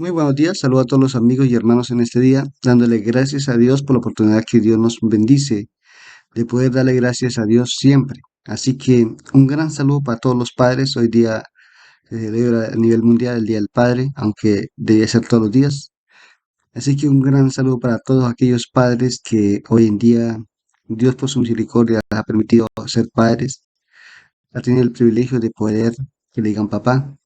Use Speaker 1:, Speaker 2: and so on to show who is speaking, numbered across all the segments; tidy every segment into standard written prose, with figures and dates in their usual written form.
Speaker 1: Muy buenos días, saludo a todos los amigos y hermanos en este día, dándole gracias a Dios por la oportunidad que Dios nos bendice de poder darle gracias a Dios siempre. Así que un gran saludo para todos los padres. Hoy día se celebra a nivel mundial el Día del Padre, aunque debía ser todos los días. Así que un gran saludo para todos aquellos padres que hoy en día Dios por su misericordia les ha permitido ser padres, ha tenido el privilegio de poder que le digan papá,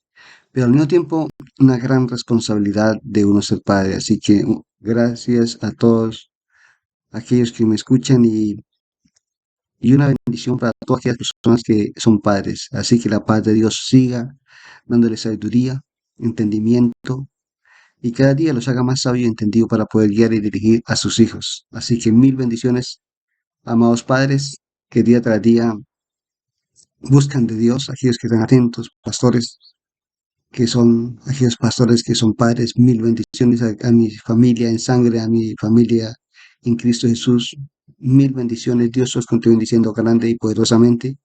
Speaker 1: pero al mismo tiempo una gran responsabilidad de uno ser padre. Así que gracias a todos aquellos que me escuchan y una bendición para todas aquellas personas que son padres. Así que la paz de Dios siga dándole sabiduría, entendimiento y cada día los haga más sabios y entendidos para poder guiar y dirigir a sus hijos. Así que mil bendiciones, amados padres, que día tras día buscan de Dios, aquellos que están atentos, pastores, que son aquellos pastores que son padres, mil bendiciones a mi familia en sangre, a mi familia en Cristo Jesús, mil bendiciones, Dios os continúe bendiciendo grande y poderosamente,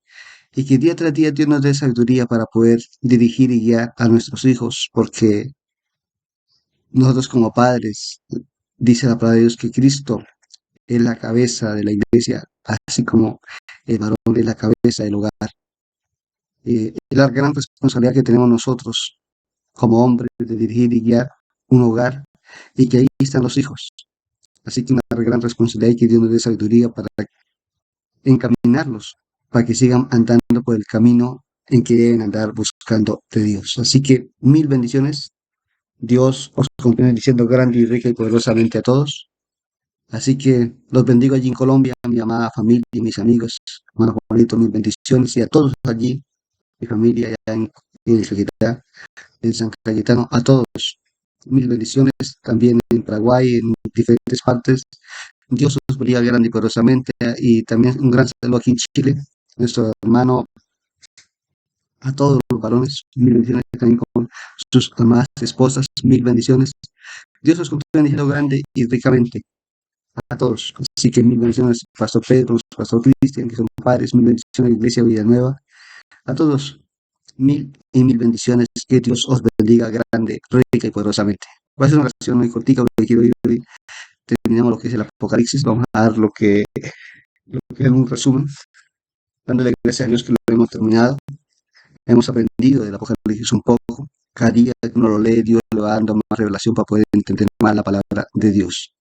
Speaker 1: y que día tras día Dios nos dé sabiduría para poder dirigir y guiar a nuestros hijos, porque nosotros como padres, dice la palabra de Dios que Cristo es la cabeza de la iglesia, así como el varón es la cabeza del hogar. Es la gran responsabilidad que tenemos nosotros como hombres de dirigir y guiar un hogar y que ahí están los hijos. Así que una gran responsabilidad y que Dios nos dé sabiduría para encaminarlos, para que sigan andando por el camino en que deben andar buscando de Dios. Así que mil bendiciones. Dios os continúe diciendo grande y rica y poderosamente a todos. Así que los bendigo allí en Colombia, a mi amada familia y mis amigos, hermano Juanito, mil bendiciones y a todos allí, mi familia allá en Caquetá, en San Cayetano, a todos. Mil bendiciones también en Paraguay, en diferentes partes. Dios os bendiga grande y poderosamente. Y también un gran saludo aquí en Chile, nuestro hermano, a todos los varones. Mil bendiciones también con sus amadas esposas. Mil bendiciones. Dios os continúe bendiciendo grande y ricamente a todos. Así que mil bendiciones, Pastor Pedro, Pastor Cristian, que son padres. Mil bendiciones, Iglesia Vida Nueva. A todos, mil y mil bendiciones. Que Dios os bendiga grande, rica y poderosamente. Va a ser una oración muy cortica porque quiero ir. Terminamos lo que es el Apocalipsis. Vamos a dar lo que es un resumen, dándole gracias a Dios que lo hemos terminado. Hemos aprendido del Apocalipsis un poco. Cada día que uno lo lee, Dios le va dando más revelación para poder entender más la palabra de Dios.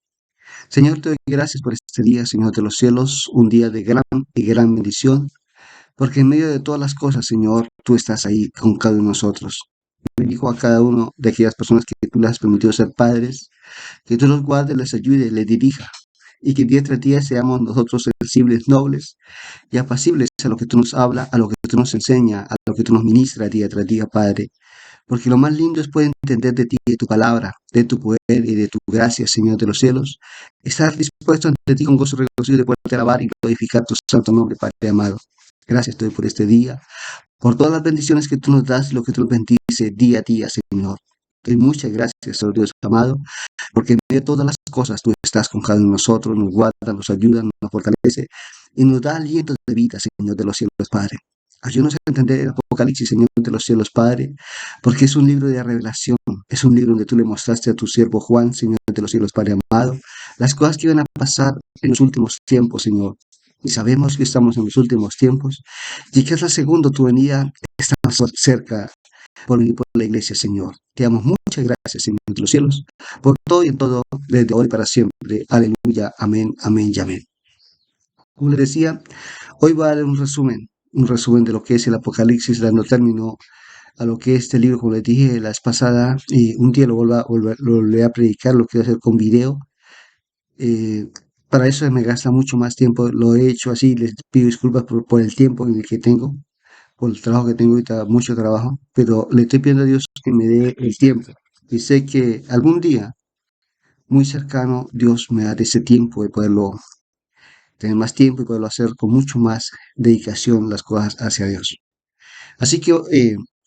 Speaker 1: Señor, te doy gracias por este día, Señor de los cielos, un día de gran y gran bendición, porque en medio de todas las cosas, Señor, tú estás ahí con cada uno de nosotros. Bendijo a cada uno de aquellas personas que tú les has permitido ser padres, que tú los guardes, les ayude, les dirija, y que día tras día seamos nosotros sensibles, nobles y apacibles a lo que tú nos hablas, a lo que tú nos enseñas, a lo que tú nos ministras día tras día, Padre. Porque lo más lindo es poder entender de ti, de tu palabra, de tu poder y de tu gracia, Señor de los cielos. Estar dispuesto ante ti con gozo y regocijo de poderte alabar y glorificar tu santo nombre, Padre amado. Gracias te doy por este día, por todas las bendiciones que tú nos das y lo que tú nos bendices día a día, Señor. Y muchas gracias, Señor Dios amado, porque en medio de todas las cosas tú estás con cada uno de nosotros, nos guarda, nos ayuda, nos fortalece y nos da aliento de vida, Señor de los cielos, Padre. Ayúdanos a entender el Apocalipsis, Señor de los cielos, Padre, porque es un libro de revelación, es un libro donde tú le mostraste a tu siervo Juan, Señor de los cielos, Padre amado, las cosas que iban a pasar en los últimos tiempos, Señor. Y sabemos que estamos en los últimos tiempos y que es la segunda tu venida está más cerca por venir por la iglesia, Señor. Te damos muchas gracias, Señor de los cielos, por todo y en todo, desde hoy para siempre. Aleluya, amén, amén y amén. Como les decía, hoy voy a dar un resumen de lo que es el Apocalipsis, dando término a lo que es este libro, como les dije la vez pasada, y un día lo volveré a predicar, lo quiero hacer con video. eh, para eso me gasta mucho más tiempo, lo he hecho así, les pido disculpas por el tiempo en el que tengo, por el trabajo que tengo ahorita, mucho trabajo, pero le estoy pidiendo a Dios que me dé el tiempo. Y sé que algún día, muy cercano, Dios me dará ese tiempo de poderlo tener más tiempo y poderlo hacer con mucho más dedicación las cosas hacia Dios. Así que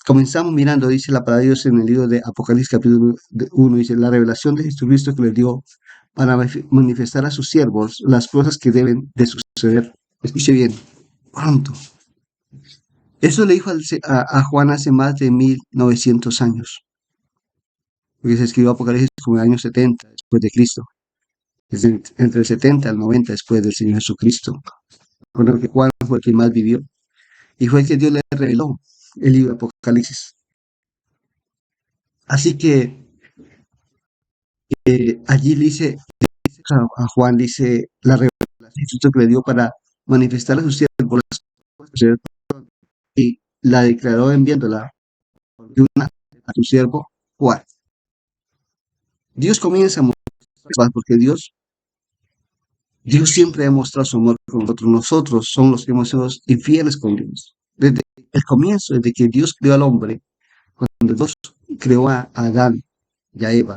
Speaker 1: comenzamos mirando, dice la palabra de Dios en el libro de Apocalipsis capítulo 1, dice la revelación de Jesucristo que les dio para manifestar a sus siervos las cosas que deben de suceder. Escuche bien, pronto. Eso le dijo a Juan hace más de 1900 años. porque se escribió Apocalipsis como en el año 70 después de Cristo, es entre el 70 al 90 después del Señor Jesucristo. Recuerdo que Juan fue el que más vivió y fue el que Dios le reveló el libro de Apocalipsis. Así que allí le dice a Juan, dice la revelación que le dio para manifestar a sus siervos y la declaró enviándola de una a su siervo Juan. Dios comienza a mostrar porque Dios siempre ha mostrado su amor con nosotros. Nosotros somos los que hemos sido infieles con Dios. Desde el comienzo, desde que Dios creó al hombre, cuando Dios creó a Adán y a Eva,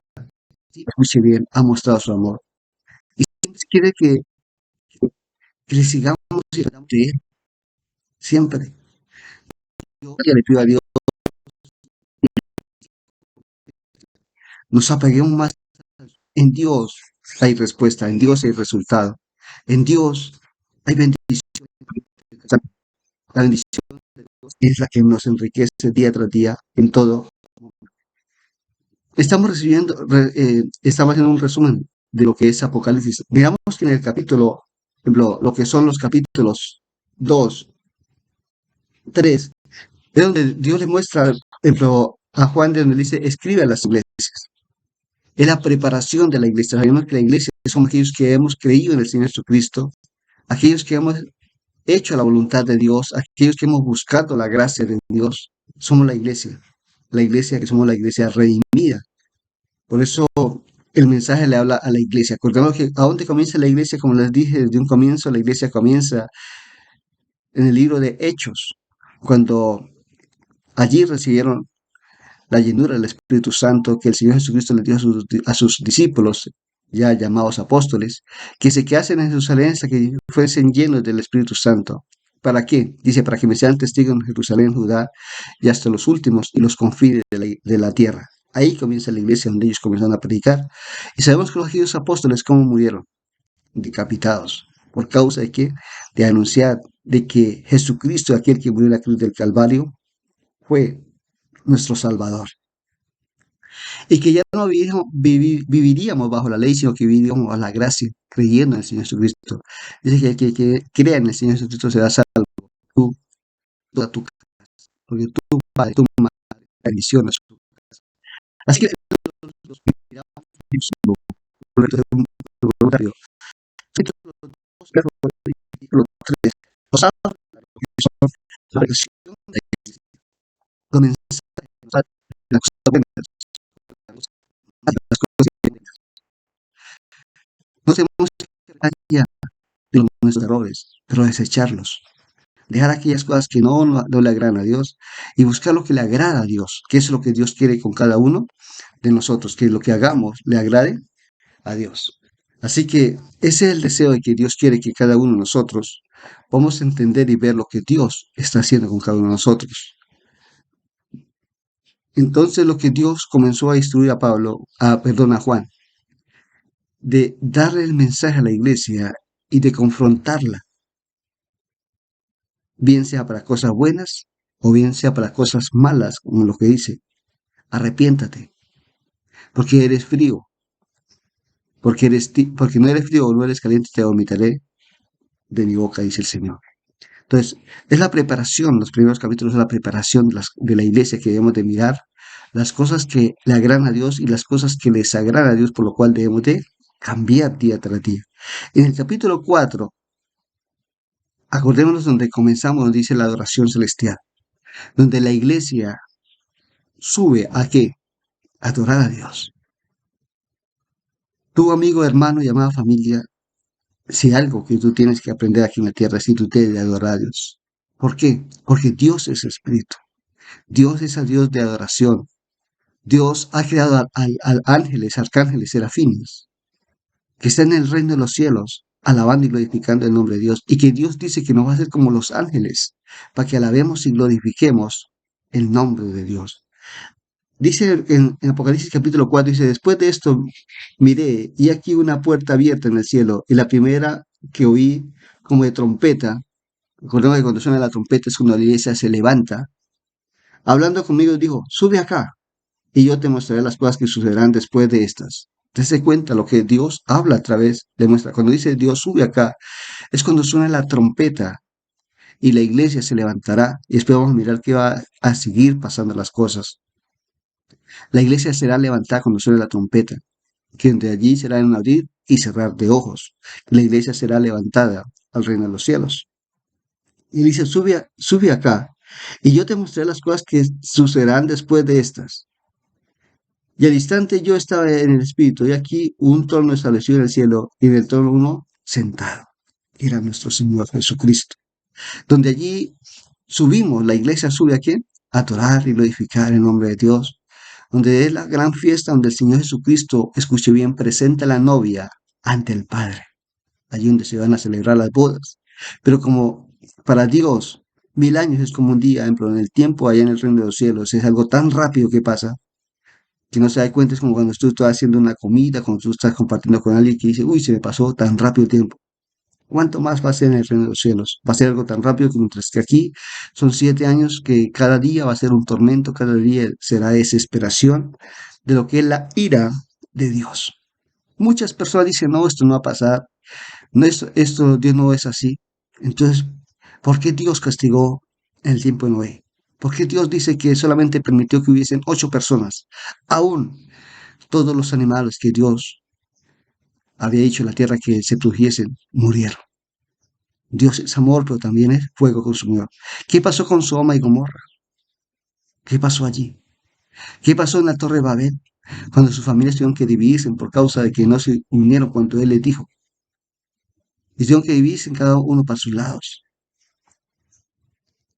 Speaker 1: escuche bien, ha mostrado su amor. Y siempre quiere que le sigamos y hagamos de Él. Siempre. Yo ya le pido a Dios, nos apeguemos más en Dios. Hay respuesta, en Dios hay resultado. En Dios hay bendición. La bendición es la que nos enriquece día tras día en todo. Estamos haciendo un resumen de lo que es Apocalipsis. Digamos que en el capítulo, lo que son los capítulos 2, 3, es donde Dios le muestra, por ejemplo, a Juan, de donde dice, escribe a las iglesias. Es la preparación de la iglesia. Sabemos que la iglesia son aquellos que hemos creído en el Señor Jesucristo, aquellos que hemos hecho la voluntad de Dios, aquellos que hemos buscado la gracia de Dios. Somos la iglesia que somos la iglesia redimida. Por eso el mensaje le habla a la iglesia. Acordemos que a dónde comienza la iglesia, como les dije desde un comienzo, la iglesia comienza en el libro de Hechos, cuando allí recibieron la llenura del Espíritu Santo que el Señor Jesucristo le dio a sus discípulos, ya llamados apóstoles, que se quedasen en Jerusalén hasta que fuesen llenos del Espíritu Santo. ¿Para qué? Dice, para que me sean testigos en Jerusalén, Judá y hasta los últimos y los confines de la tierra. Ahí comienza la iglesia donde ellos comienzan a predicar. Y sabemos que los aquellos apóstoles, ¿cómo murieron? Decapitados. ¿Por causa de qué? De anunciar de que Jesucristo, aquel que murió en la cruz del Calvario, fue nuestro Salvador. Y que ya no viviríamos bajo la ley, sino que viviríamos bajo la gracia, creyendo en el Señor Jesucristo. Dice que el que crea en el Señor Jesucristo será salvo. Tú, toda tu casa, porque tu padre, tu madre, bendiciones. Así que los voluntario. Los ángeles son la versión de comenzar las cosas buenas, las cosas buenas. No tenemos que allá de nuestros errores, pero desecharlos. Dejar aquellas cosas que no le agradan a Dios y buscar lo que le agrada a Dios, que es lo que Dios quiere con cada uno de nosotros, que lo que hagamos le agrade a Dios. Así que ese es el deseo de que Dios quiere que cada uno de nosotros vamos a entender y ver lo que Dios está haciendo con cada uno de nosotros. Entonces lo que Dios comenzó a instruir a a Juan, de darle el mensaje a la iglesia y de confrontarla, bien sea para cosas buenas o bien sea para cosas malas, como lo que dice, arrepiéntate, porque eres frío, porque no eres frío o no eres caliente, te vomitaré de mi boca, dice el Señor. Entonces, es la preparación, los primeros capítulos de la preparación de la iglesia que debemos de mirar, las cosas que le agradan a Dios y las cosas que les agradan a Dios, por lo cual debemos de cambiar día tras día. En el capítulo 4, acordémonos donde comenzamos, donde dice la adoración celestial, donde la iglesia sube a qué? A adorar a Dios. Tu amigo, hermano y amada familia, si algo que tú tienes que aprender aquí en la tierra es que tú debes de adorar a Dios. ¿Por qué? Porque Dios es espíritu. Dios es el Dios de adoración. Dios ha creado al ángeles, arcángeles, serafines, que están en el reino de los cielos, alabando y glorificando el nombre de Dios, y que Dios dice que nos va a hacer como los ángeles, para que alabemos y glorifiquemos el nombre de Dios. Dice en Apocalipsis capítulo 4, dice, después de esto miré, y aquí una puerta abierta en el cielo, y la primera que oí como de trompeta, recordemos que cuando suena la trompeta es cuando la iglesia se levanta, hablando conmigo dijo, sube acá, y yo te mostraré las cosas que sucederán después de estas. Dese cuenta lo que Dios habla a través de muestra. Cuando dice Dios sube acá, es cuando suena la trompeta y la iglesia se levantará y después vamos a mirar qué va a seguir pasando las cosas. La iglesia será levantada cuando suene la trompeta, que de allí será un abrir y cerrar de ojos. La iglesia será levantada al reino de los cielos. Y dice, sube acá, y yo te mostraré las cosas que sucederán después de estas. Y al instante yo estaba en el espíritu, y aquí un trono establecido en el cielo, y en el trono uno sentado. Era nuestro Señor Jesucristo. Donde allí subimos, la iglesia sube a quién? A adorar y glorificar el nombre de Dios. Donde es la gran fiesta donde el Señor Jesucristo, escuche bien, presenta a la novia ante el Padre. Allí donde se van a celebrar las bodas. Pero como para Dios, 1000 años es como un día, pero en el tiempo allá en el reino de los cielos es algo tan rápido que pasa que no se da cuenta. Es como cuando tú estás haciendo una comida, cuando tú estás compartiendo con alguien que dice, uy, se me pasó tan rápido el tiempo. ¿Cuánto más va a ser en el reino de los cielos? Va a ser algo tan rápido que mientras que aquí son 7 años que cada día va a ser un tormento, cada día será desesperación de lo que es la ira de Dios. Muchas personas dicen, no, esto no va a pasar, no, esto Dios no es así. Entonces, ¿por qué Dios castigó en el tiempo de Noé? ¿Por qué Dios dice que solamente permitió que hubiesen 8 personas? Aún todos los animales que Dios había hecho en la tierra que se produjesen murieron. Dios es amor, pero también es fuego consumidor. ¿Qué pasó con Sodoma y Gomorra? ¿Qué pasó allí? ¿Qué pasó en la Torre de Babel? Cuando sus familias tuvieron que dividirse por causa de que no se unieron cuando Él les dijo. Y tuvieron que dividirse cada uno para sus lados.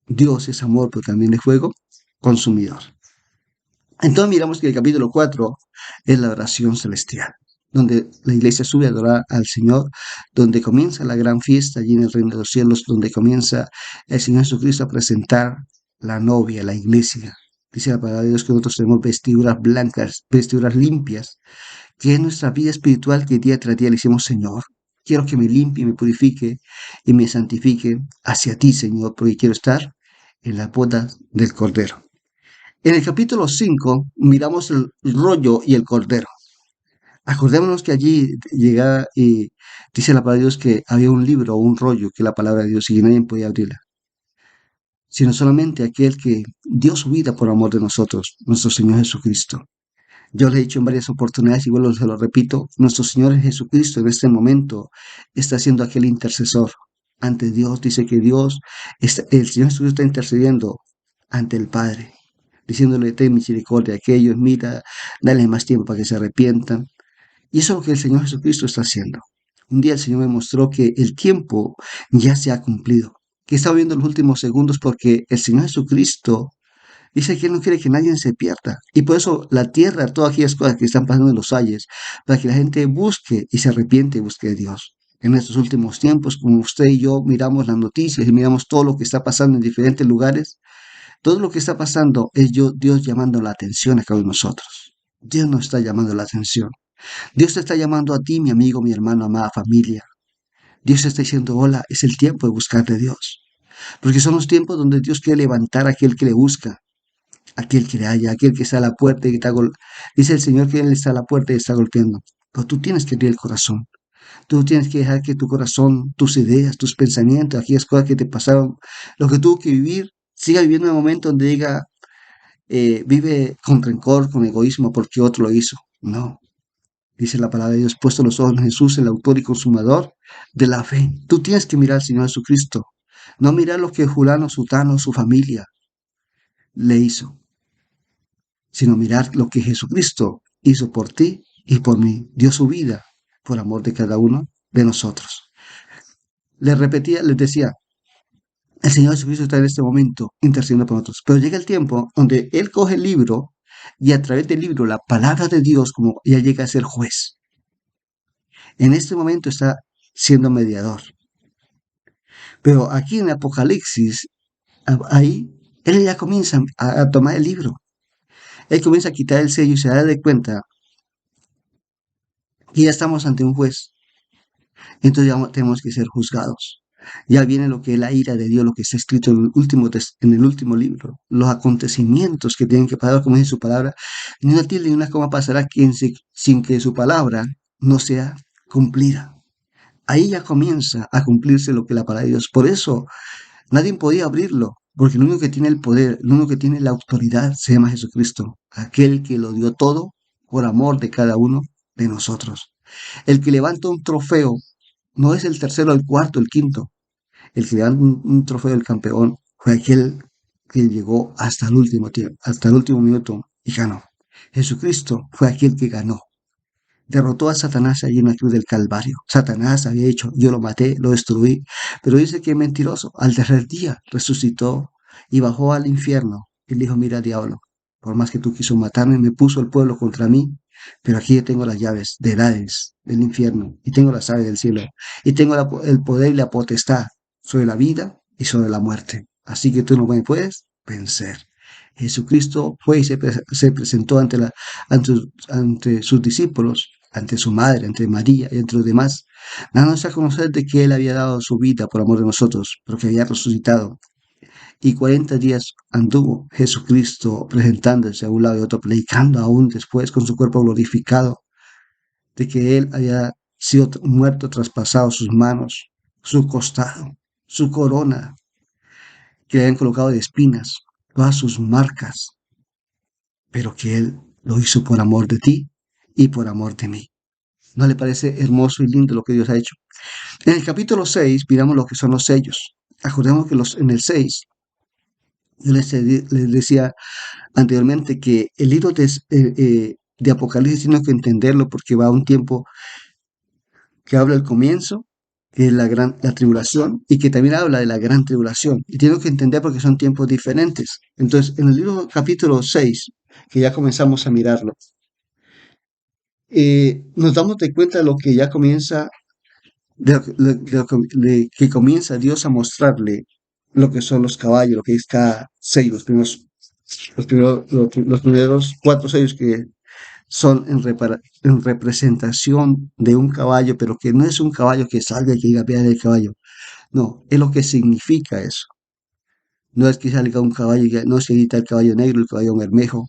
Speaker 1: Dios es amor, pero también es fuego consumidor. Entonces miramos que el capítulo 4 es la oración celestial, donde la iglesia sube a adorar al Señor, donde comienza la gran fiesta allí en el reino de los cielos, donde comienza el Señor Jesucristo a presentar la novia, la iglesia. Dice la palabra de Dios que nosotros tenemos vestiduras blancas, vestiduras limpias, que es nuestra vida espiritual que día tras día le decimos, Señor, quiero que me limpie, me purifique y me santifique hacia ti, Señor, porque quiero estar en las bodas del Cordero. En el capítulo 5 miramos el rollo y el cordero. Acordémonos que allí llega y dice la palabra de Dios que había un libro o un rollo que es la palabra de Dios y nadie podía abrirla, sino solamente aquel que dio su vida por amor de nosotros, nuestro Señor Jesucristo. Yo le he dicho en varias oportunidades y vuelvo, se lo repito, nuestro Señor Jesucristo en este momento está siendo aquel intercesor ante Dios. Dice que el Señor Jesucristo está intercediendo ante el Padre, diciéndole, ten misericordia de aquellos, mira, dale más tiempo para que se arrepientan. Y eso es lo que el Señor Jesucristo está haciendo. Un día el Señor me mostró que el tiempo ya se ha cumplido, que está viviendo los últimos segundos porque el Señor Jesucristo dice que Él no quiere que nadie se pierda. Y por eso la tierra, todas aquellas cosas que están pasando en los valles, para que la gente busque y se arrepiente y busque a Dios. En estos últimos tiempos, como usted y yo miramos las noticias y miramos todo lo que está pasando en diferentes lugares, todo lo que está pasando es Dios llamando la atención a cada uno de nosotros. Dios nos está llamando la atención. Dios te está llamando a ti, mi amigo, mi hermano, amada familia. Dios te está diciendo, hola, es el tiempo de buscar de Dios. Porque son los tiempos donde Dios quiere levantar a aquel que le busca, aquel que le halla, aquel que está a la puerta y está dice el Señor que Él está a la puerta y está golpeando. Pero tú tienes que abrir el corazón. Tú tienes que dejar que tu corazón, tus ideas, tus pensamientos, aquellas cosas que te pasaron, lo que tuvo que vivir, siga viviendo en un momento donde diga, vive con rencor, con egoísmo, porque otro lo hizo. No. Dice la palabra de Dios, puesto los ojos en Jesús, el autor y consumador de la fe. Tú tienes que mirar al Señor Jesucristo. No mirar lo que Julano, Sutano, su familia le hizo, sino mirar lo que Jesucristo hizo por ti y por mí. Dio su vida por amor de cada uno de nosotros. Les repetía, les decía, el Señor Jesucristo está en este momento intercediendo por nosotros. Pero llega el tiempo donde Él coge el libro y a través del libro, la palabra de Dios, como ya llega a ser juez. En este momento está siendo mediador. Pero aquí en Apocalipsis, ahí, Él ya comienza a tomar el libro. Él comienza a quitar el sello y se da de cuenta que ya estamos ante un juez. Entonces ya tenemos que ser juzgados. Ya viene lo que es la ira de Dios, lo que está escrito en en el último libro, los acontecimientos que tienen que pasar, como dice su palabra, ni una tilde ni una coma pasará sin que su palabra no sea cumplida. Ahí ya comienza a cumplirse lo que la palabra de Dios. Por eso nadie podía abrirlo, porque el único que tiene el poder, el único que tiene la autoridad se llama Jesucristo, aquel que lo dio todo por amor de cada uno de nosotros. El que levanta un trofeo no es el tercero, el cuarto, el quinto. El que levanta un trofeo del campeón fue aquel que llegó hasta el último tiempo, hasta el último minuto y ganó. Jesucristo fue aquel que ganó. Derrotó a Satanás allí en la cruz del Calvario. Satanás había dicho, yo lo maté, lo destruí, pero dice que es mentiroso. Al tercer día resucitó y bajó al infierno. Él dijo, mira, diablo, por más que tú quiso matarme, me puso el pueblo contra mí, pero aquí yo tengo las llaves de Hades, del infierno, y tengo las llaves del cielo, y tengo el poder y la potestad sobre la vida y sobre la muerte. Así que tú no me puedes vencer. Jesucristo fue y se presentó ante sus discípulos, ante su madre, ante María y entre los demás, dándonos a conocer de que Él había dado su vida por amor de nosotros, pero que había resucitado. Y 40 días anduvo Jesucristo presentándose a un lado y otro, predicando aún después con su cuerpo glorificado, de que Él había sido muerto, traspasado sus manos, su costado, su corona, que le habían colocado de espinas, todas sus marcas, pero que Él lo hizo por amor de ti y por amor de mí. ¿No le parece hermoso y lindo lo que Dios ha hecho? En el capítulo 6 miramos lo que son los sellos. Acordemos que en el 6 yo les decía anteriormente que el libro de Apocalipsis tiene que entenderlo porque va a un tiempo que habla el comienzo, que es la tribulación, y que también habla de la gran tribulación. Y tengo que entender porque son tiempos diferentes. Entonces, en el libro capítulo 6 que ya comenzamos a mirarlo, nos damos de cuenta de lo que ya comienza, de que comienza Dios a mostrarle lo que son los caballos, lo que es cada sello, los primeros cuatro sellos que son en representación de un caballo, pero que no es un caballo que salga y que diga, vea el caballo. No, es lo que significa eso. No es que salga un caballo y no se edita el caballo negro, el caballo bermejo,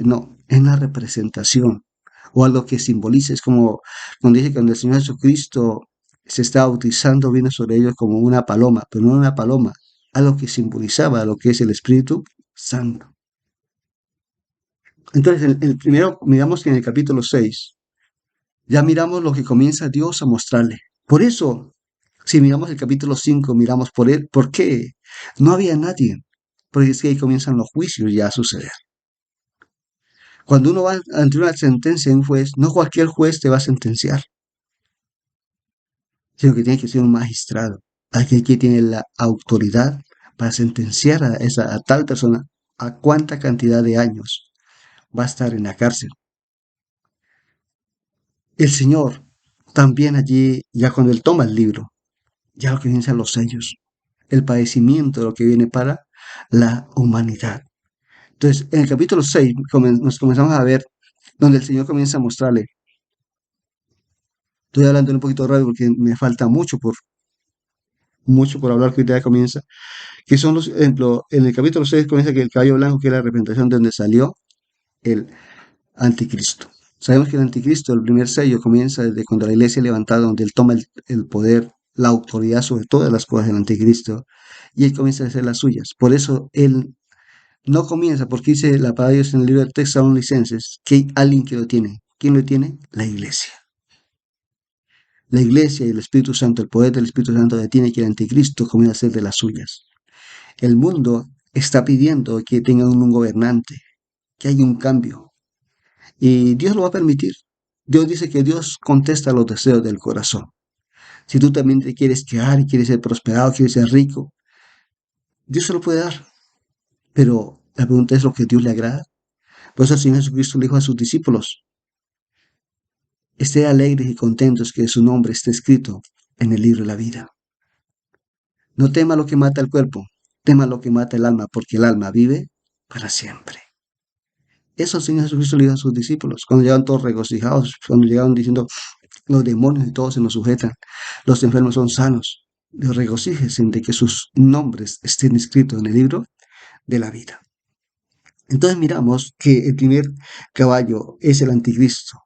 Speaker 1: no, es una representación o algo que simboliza. Es como cuando dice que cuando el Señor Jesucristo se está bautizando, viene sobre ellos como una paloma, pero no una paloma, algo que simbolizaba lo que es el Espíritu Santo. Entonces, el primero, miramos que en el capítulo 6 ya miramos lo que comienza Dios a mostrarle. Por eso, si miramos el capítulo 5 miramos por él, ¿por qué? No había nadie, porque es que ahí comienzan los juicios ya a suceder. Cuando uno va ante una sentencia de un juez, no cualquier juez te va a sentenciar, sino que tiene que ser un magistrado, aquel que tiene la autoridad para sentenciar a tal persona a cuánta cantidad de años va a estar en la cárcel. El Señor también allí, ya cuando Él toma el libro, ya lo que comienzan los sellos, el padecimiento de lo que viene para la humanidad. Entonces, en el capítulo 6 nos comenzamos a ver donde el Señor comienza a mostrarle. Estoy hablando un poquito rápido porque me falta mucho por hablar que hoy día comienza. Que son los, ejemplo, en el capítulo 6 comienza que el caballo blanco, que es la representación de donde salió el anticristo. Sabemos que el anticristo, el primer sello, comienza desde cuando la iglesia es levantada, donde él toma el poder, la autoridad sobre todas las cosas del anticristo, y él comienza a hacer las suyas. Por eso él no comienza, porque dice la palabra de Dios en el libro de Tesalonicenses, que hay alguien que lo tiene. ¿Quién lo tiene? La iglesia. La iglesia y el Espíritu Santo, el poder del Espíritu Santo detiene que el anticristo comience a hacer de las suyas. El mundo está pidiendo que tenga un gobernante, que haya un cambio. Y Dios lo va a permitir. Dios dice que Dios contesta los deseos del corazón. Si tú también te quieres quedar y quieres ser prosperado, quieres ser rico, Dios se lo puede dar. Pero la pregunta es lo que Dios le agrada. Por eso el Señor Jesucristo le dijo a sus discípulos, estén alegres y contentos que su nombre esté escrito en el libro de la vida. No tema lo que mata el cuerpo, tema lo que mata el alma, porque el alma vive para siempre. Eso el Señor Jesucristo le dijo a sus discípulos, cuando llegaban todos regocijados, cuando llegaban diciendo, los demonios y todos se nos sujetan, los enfermos son sanos. regocíjense de que sus nombres estén escritos en el libro de la vida. Entonces miramos que el primer caballo es el anticristo.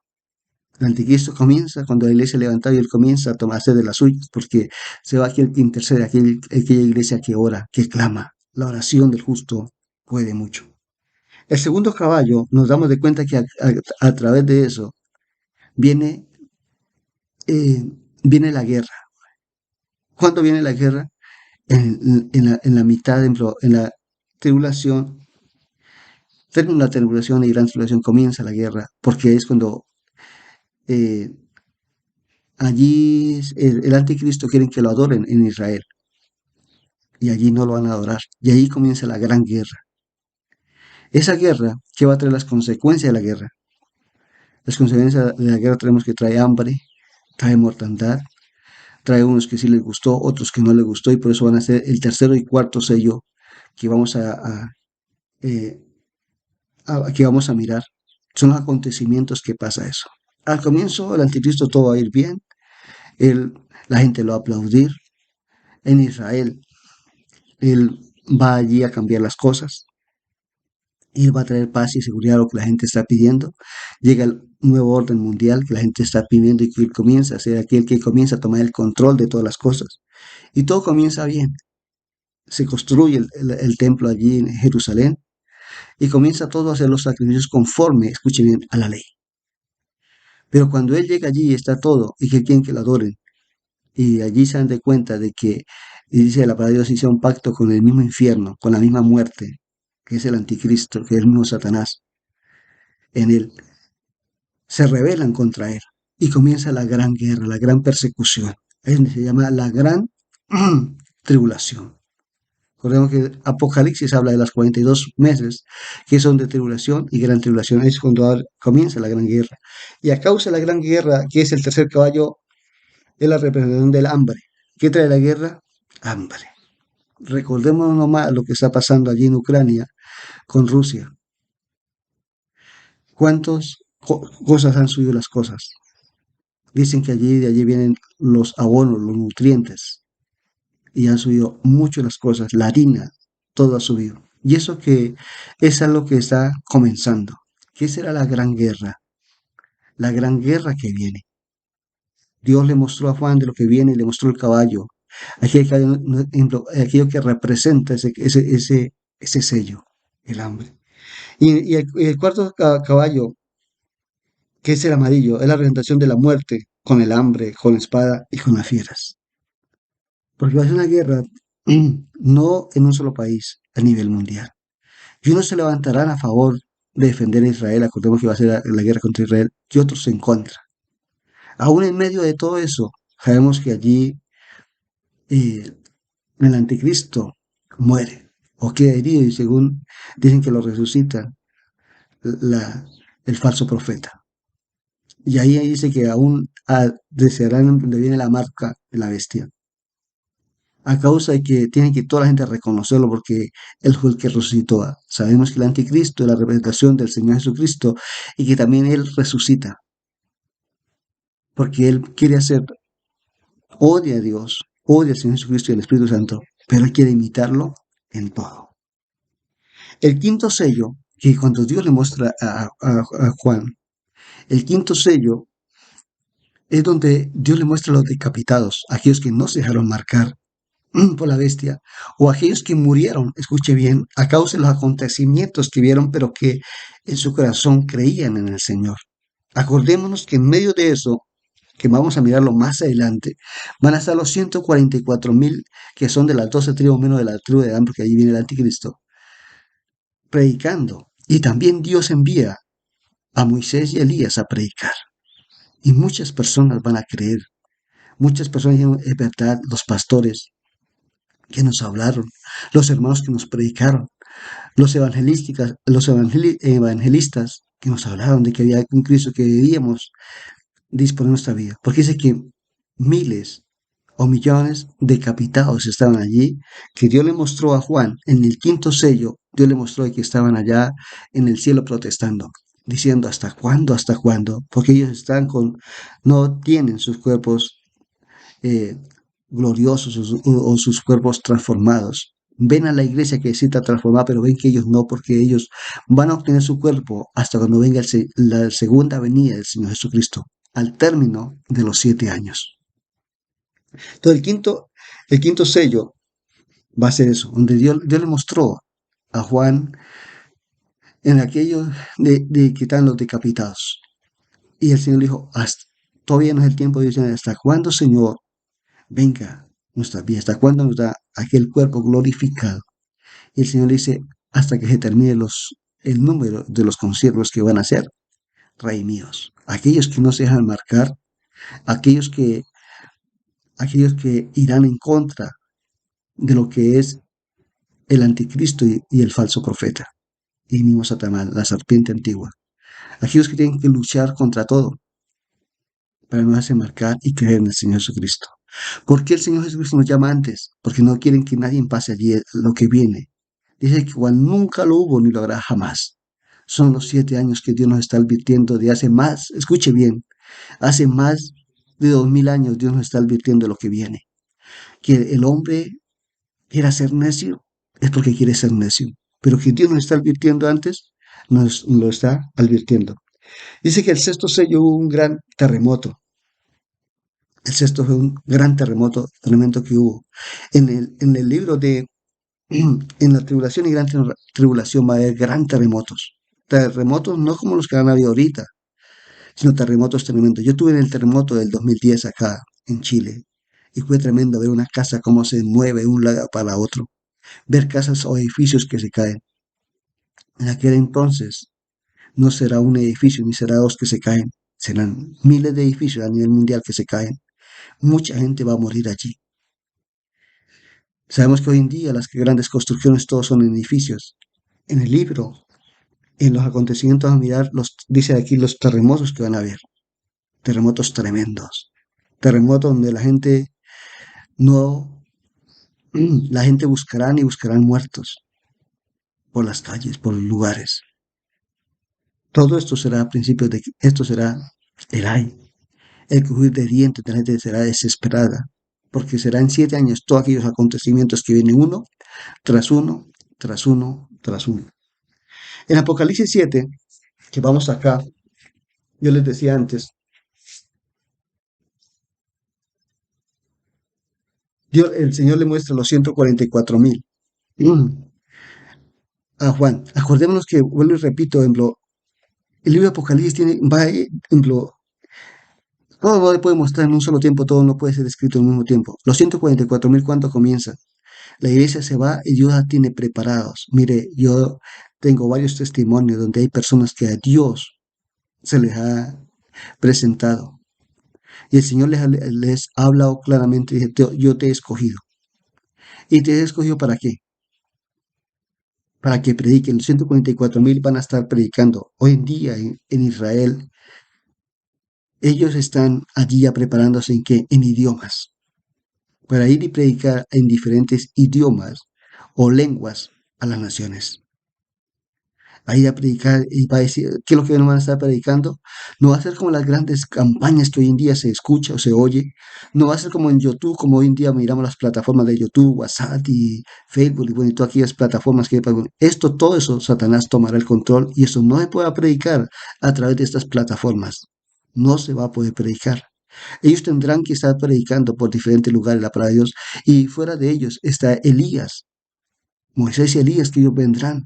Speaker 1: El anticristo comienza cuando la iglesia levanta y él comienza a tomarse de las suyas, porque se va aquel que intercede, aquella iglesia que ora, que clama. La oración del justo puede mucho. El segundo caballo, nos damos de cuenta que a través de eso viene, eh, viene la guerra. ¿Cuándo viene la guerra? En la mitad, en la tribulación, termina la tribulación y gran tribulación, comienza la guerra, porque es cuando eh, allí el anticristo quieren que lo adoren en Israel, y allí no lo van a adorar, y ahí comienza la gran guerra. Esa guerra, ¿qué va a traer las consecuencias de la guerra? Las consecuencias de la guerra tenemos que trae hambre, trae mortandad, trae unos que sí les gustó, otros que no les gustó, y por eso van a ser el tercero y cuarto sello que vamos eh, que vamos a mirar. Son los acontecimientos que pasa eso. Al comienzo, el anticristo todo va a ir bien, él, la gente lo va a aplaudir. En Israel, él va allí a cambiar las cosas, él va a traer paz y seguridad a lo que la gente está pidiendo. Llega el nuevo orden mundial que la gente está pidiendo y que él comienza a ser aquel que comienza a tomar el control de todas las cosas. Y todo comienza bien. Se construye el templo allí en Jerusalén y comienza todo a hacer los sacrificios conforme, escuchen bien, a la ley. Pero cuando él llega allí y está todo y que quieren que lo adoren, y allí se dan de cuenta de que, y dice la palabra de Dios, hizo un pacto con el mismo infierno, con la misma muerte, que es el anticristo, que es el mismo Satanás, en él, se rebelan contra él y comienza la gran guerra, la gran persecución. Se llama la gran tribulación. Recordemos que Apocalipsis habla de las 42 meses que son de tribulación y gran tribulación. Es cuando comienza la gran guerra. Y a causa de la gran guerra, que es el tercer caballo, es la representación del hambre. ¿Qué trae la guerra? Hambre. Recordemos nomás lo que está pasando allí en Ucrania con Rusia. ¿Cuántas cosas han subido las cosas? Dicen que allí de allí vienen los abonos, los nutrientes, y han subido mucho las cosas, la harina, todo ha subido. Y eso que es algo que está comenzando. ¿Qué será la gran guerra? La gran guerra que viene. Dios le mostró a Juan de lo que viene, le mostró el caballo, aquello que representa ese sello, el hambre. Y el cuarto caballo, que es el amarillo, es la representación de la muerte, con el hambre, con la espada y con las fieras. Porque va a ser una guerra no en un solo país, a nivel mundial. Y unos se levantarán a favor de defender a Israel, acordemos que va a ser la guerra contra Israel, y otros en contra. Aún en medio de todo eso, sabemos que allí eh, el anticristo muere o queda herido y según dicen que lo resucita la, el falso profeta. Y ahí dice que aún desearán donde viene la marca de la bestia. A causa de que tiene que toda la gente reconocerlo porque él fue el que resucitó. Sabemos que el anticristo es la representación del Señor Jesucristo y que también él resucita porque él quiere hacer, odia a Dios, odia al Señor Jesucristo y al Espíritu Santo, pero él quiere imitarlo en todo. El quinto sello, que cuando Dios le muestra a Juan, el quinto sello es donde Dios le muestra a los decapitados, aquellos que no se dejaron marcar por la bestia, o aquellos que murieron, escuche bien, a causa de los acontecimientos que vieron, pero que en su corazón creían en el Señor. Acordémonos que en medio de eso, que vamos a mirarlo más adelante, van a estar los 144.000 que son de las 12 tribus menos de la tribu de Adán, porque ahí viene el anticristo, predicando. Y también Dios envía a Moisés y Elías a predicar. Y muchas personas van a creer. Muchas personas dijeron, es verdad, los pastores que nos hablaron, los hermanos que nos predicaron, los evangelistas que nos hablaron de que había un Cristo que debíamos disponer nuestra vida. Porque dice que miles o millones decapitados estaban allí, que Dios le mostró a Juan en el quinto sello, Dios le mostró que estaban allá en el cielo protestando, diciendo hasta cuándo, porque ellos están no tienen sus cuerpos gloriosos o sus cuerpos transformados. Ven a la iglesia que necesita transformar, pero ven que ellos no, porque ellos van a obtener su cuerpo hasta cuando venga la segunda venida del Señor Jesucristo, al término de los 7 años. Entonces el quinto sello va a ser eso, donde Dios le mostró a Juan en aquello de que están los decapitados. Y el Señor le dijo, todavía no es el tiempo de Dios, ¿hasta cuándo, Señor, venga nuestra vida? ¿Hasta cuándo nos da aquel cuerpo glorificado? Y el Señor le dice, hasta que se termine el número de los consiervos que van a ser rey míos. Aquellos que no se dejan marcar, aquellos que, aquellos que irán en contra de lo que es el anticristo y el falso profeta. Y mismo Satanás, la serpiente antigua. Aquellos que tienen que luchar contra todo para no hacerse marcar y creer en el Señor Jesucristo. ¿Por qué el Señor Jesucristo nos llama antes? Porque no quieren que nadie pase allí lo que viene. Dice que igual nunca lo hubo ni lo habrá jamás. Son los 7 años que Dios nos está advirtiendo de hace más, escuche bien, hace más de 2000 años Dios nos está advirtiendo de lo que viene. Que el hombre quiera ser necio es porque quiere ser necio. Pero que Dios nos está advirtiendo antes, nos lo está advirtiendo. Dice que el sexto sello hubo un gran terremoto. El sexto fue un gran terremoto tremendo que hubo. En el libro de en la tribulación y gran tribulación va a haber gran terremotos. Terremotos no como los que han habido ahorita, sino terremotos tremendos. Yo estuve en el terremoto del 2010 acá en Chile y fue tremendo ver una casa cómo se mueve de un lado para otro, ver casas o edificios que se caen. En aquel entonces no será un edificio ni será dos que se caen, serán miles de edificios a nivel mundial que se caen. Mucha gente va a morir allí. Sabemos que hoy en día las grandes construcciones todos son edificios. En el libro, en los acontecimientos a mirar, dice aquí los terremotos que van a haber. Terremotos tremendos. Terremotos donde la gente no, la gente buscarán y buscarán muertos por las calles, por los lugares. Todo esto será a principios de, esto será el ay. El crujir de dientes de la gente será desesperada, porque será en 7 años todos aquellos acontecimientos que vienen uno, tras uno, tras uno, tras uno. En Apocalipsis 7, que vamos acá, yo les decía antes, el Señor le muestra los 144,000 a Juan. Acordémonos que, vuelvo y repito, ejemplo, el libro de Apocalipsis tiene, ejemplo, todo no le puede mostrar en un solo tiempo, todo no puede ser escrito en un mismo tiempo. Los 144,000, ¿cuándo comienzan? La iglesia se va y Dios la tiene preparados. Mire, yo tengo varios testimonios donde hay personas que a Dios se les ha presentado. Y el Señor les ha hablado claramente y dice, yo te he escogido. ¿Y te he escogido para qué? Para que prediquen. Los 144,000 van a estar predicando. Hoy en día en Israel, ellos están allí ya preparándose en qué? En idiomas. Para ir y predicar en diferentes idiomas o lenguas a las naciones. A ir a predicar y va a decir, ¿qué es lo que no van a estar predicando? No va a ser como las grandes campañas que hoy en día se escucha o se oye. No va a ser como en YouTube, como hoy en día miramos las plataformas de YouTube, WhatsApp y Facebook y bueno, y todas aquellas plataformas que hay para... Esto, todo eso, Satanás tomará el control y eso no se puede predicar a través de estas plataformas. No se va a poder predicar. Ellos tendrán que estar predicando por diferentes lugares la palabra de Dios y fuera de ellos está Elías, Moisés y Elías que ellos vendrán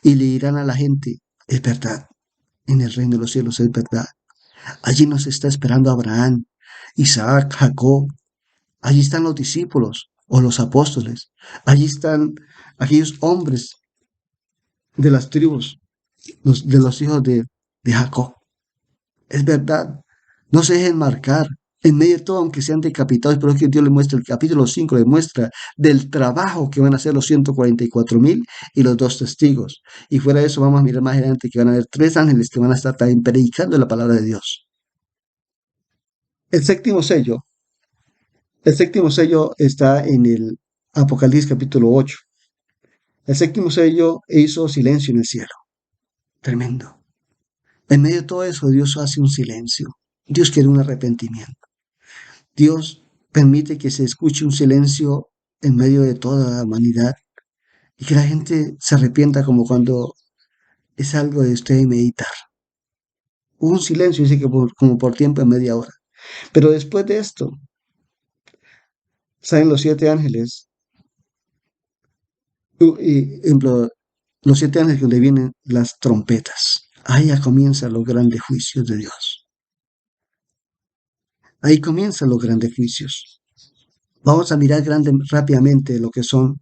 Speaker 1: y le dirán a la gente, es verdad, en el reino de los cielos es verdad. Allí nos está esperando Abraham, Isaac, Jacob. Allí están los discípulos o los apóstoles. Allí están aquellos hombres de las tribus, de los hijos de Jacob. Es verdad. No se dejen marcar. En medio de todo, aunque sean decapitados, pero es que Dios le muestra, el capítulo 5 le muestra del trabajo que van a hacer los 144,000 y los dos testigos. Y fuera de eso, vamos a mirar más adelante que van a haber 3 ángeles que van a estar también predicando la palabra de Dios. El séptimo sello, el séptimo sello está en el Apocalipsis capítulo 8. El séptimo sello hizo silencio en el cielo. Tremendo. En medio de todo eso, Dios hace un silencio. Dios quiere un arrepentimiento. Dios permite que se escuche un silencio en medio de toda la humanidad y que la gente se arrepienta como cuando es algo de usted meditar. Hubo un silencio, dice que como por tiempo de media hora. Pero después de esto, salen los siete ángeles. Y, ejemplo, los siete ángeles donde vienen las trompetas. Ahí ya comienzan los grandes juicios de Dios. Ahí comienzan los grandes juicios. Vamos a mirar rápidamente lo que son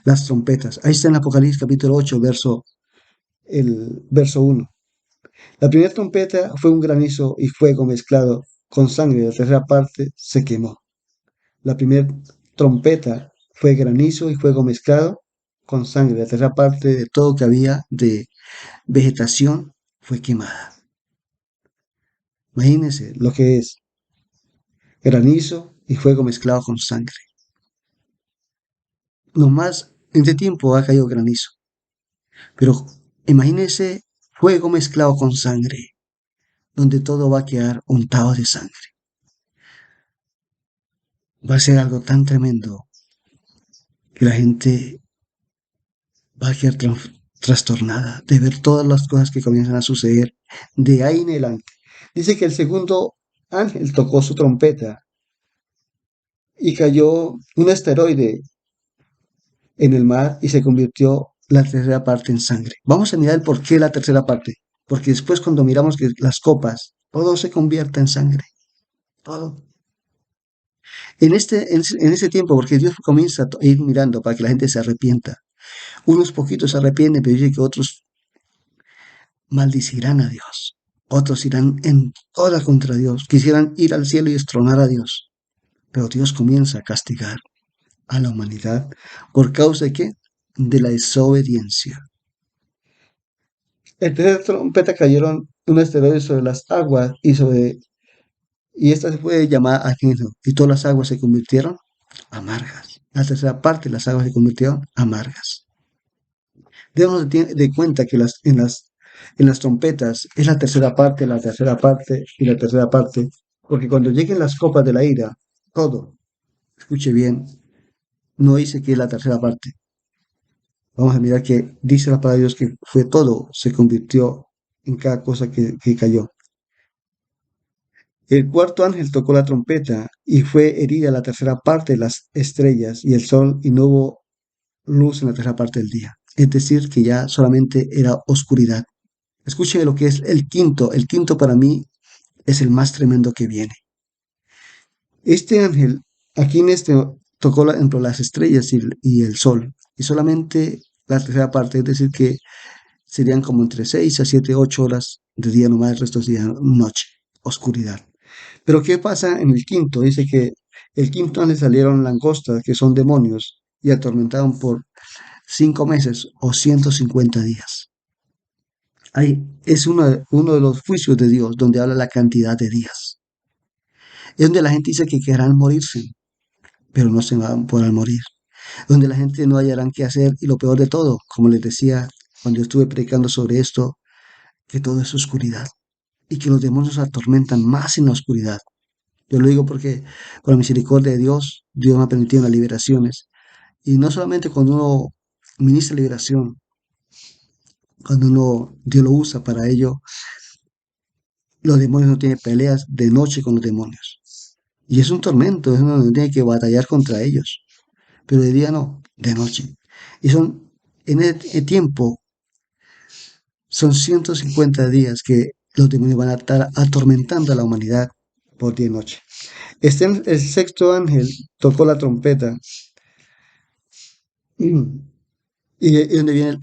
Speaker 1: las trompetas. Ahí está en Apocalipsis capítulo 8, el verso 1. La primera trompeta fue un granizo y fuego mezclado con sangre. La tercera parte se quemó. La primera trompeta fue granizo y fuego mezclado con sangre. La tercera parte de todo que había de vegetación fue quemada. Imagínense lo que es granizo y fuego mezclado con sangre. Nomás en este tiempo ha caído granizo. Pero imagínense fuego mezclado con sangre, donde todo va a quedar untado de sangre. Va a ser algo tan tremendo que la gente va a quedar trastornada de ver todas las cosas que comienzan a suceder de ahí en adelante. Dice que el segundo ángel tocó su trompeta y cayó un asteroide en el mar y se convirtió la tercera parte en sangre. Vamos a mirar el por qué la tercera parte. Porque después cuando miramos que las copas, todo se convierte en sangre. Todo. En ese tiempo, porque Dios comienza a ir mirando para que la gente se arrepienta. Unos poquitos se arrepienten, pero dice que otros maldicirán a Dios. Otros irán en toda contra Dios. Quisieran ir al cielo y destronar a Dios. Pero Dios comienza a castigar a la humanidad. ¿Por causa de qué? De la desobediencia. En tercera trompeta cayeron un asteroide sobre las aguas y esta se fue llamada Ageno, y todas las aguas se convirtieron amargas. La tercera parte de las aguas se convirtieron amargas. Debemos de cuenta que en las trompetas es la tercera parte y la tercera parte, porque cuando lleguen las copas de la ira, todo, escuche bien, no dice que es la tercera parte. Vamos a mirar que dice la palabra de Dios que fue todo, se convirtió en cada cosa que cayó. El cuarto ángel tocó la trompeta y fue herida la tercera parte de las estrellas y el sol y no hubo luz en la tercera parte del día. Es decir, que ya solamente era oscuridad. Escuche lo que es el quinto. El quinto para mí es el más tremendo que viene. Este ángel, aquí en este, tocó ejemplo, las estrellas y el sol. Y solamente la tercera parte, es decir, que serían como entre 6 a 7, 8 horas de día nomás, el resto es día, noche, oscuridad. Pero ¿qué pasa en el quinto? Dice que el quinto ángel salieron langostas, que son demonios, y atormentaron por 5 meses o 150 días. Ahí es uno de los juicios de Dios, donde habla la cantidad de días. Es donde la gente dice que querrán morirse, pero no se van a poder morir. Donde la gente no hallarán qué hacer y lo peor de todo, como les decía cuando yo estuve predicando sobre esto, que todo es oscuridad y que los demonios atormentan más en la oscuridad. Yo lo digo porque por la misericordia de Dios, Dios me ha permitido las liberaciones. Y no solamente cuando uno ministra liberación, cuando Dios lo usa para ello, los demonios no tienen peleas de noche con los demonios. Y es un tormento, es uno tiene que batallar contra ellos. Pero de día no, de noche. Y en el tiempo, son 150 días que los demonios van a estar atormentando a la humanidad por día y noche. El sexto ángel tocó la trompeta y es donde viene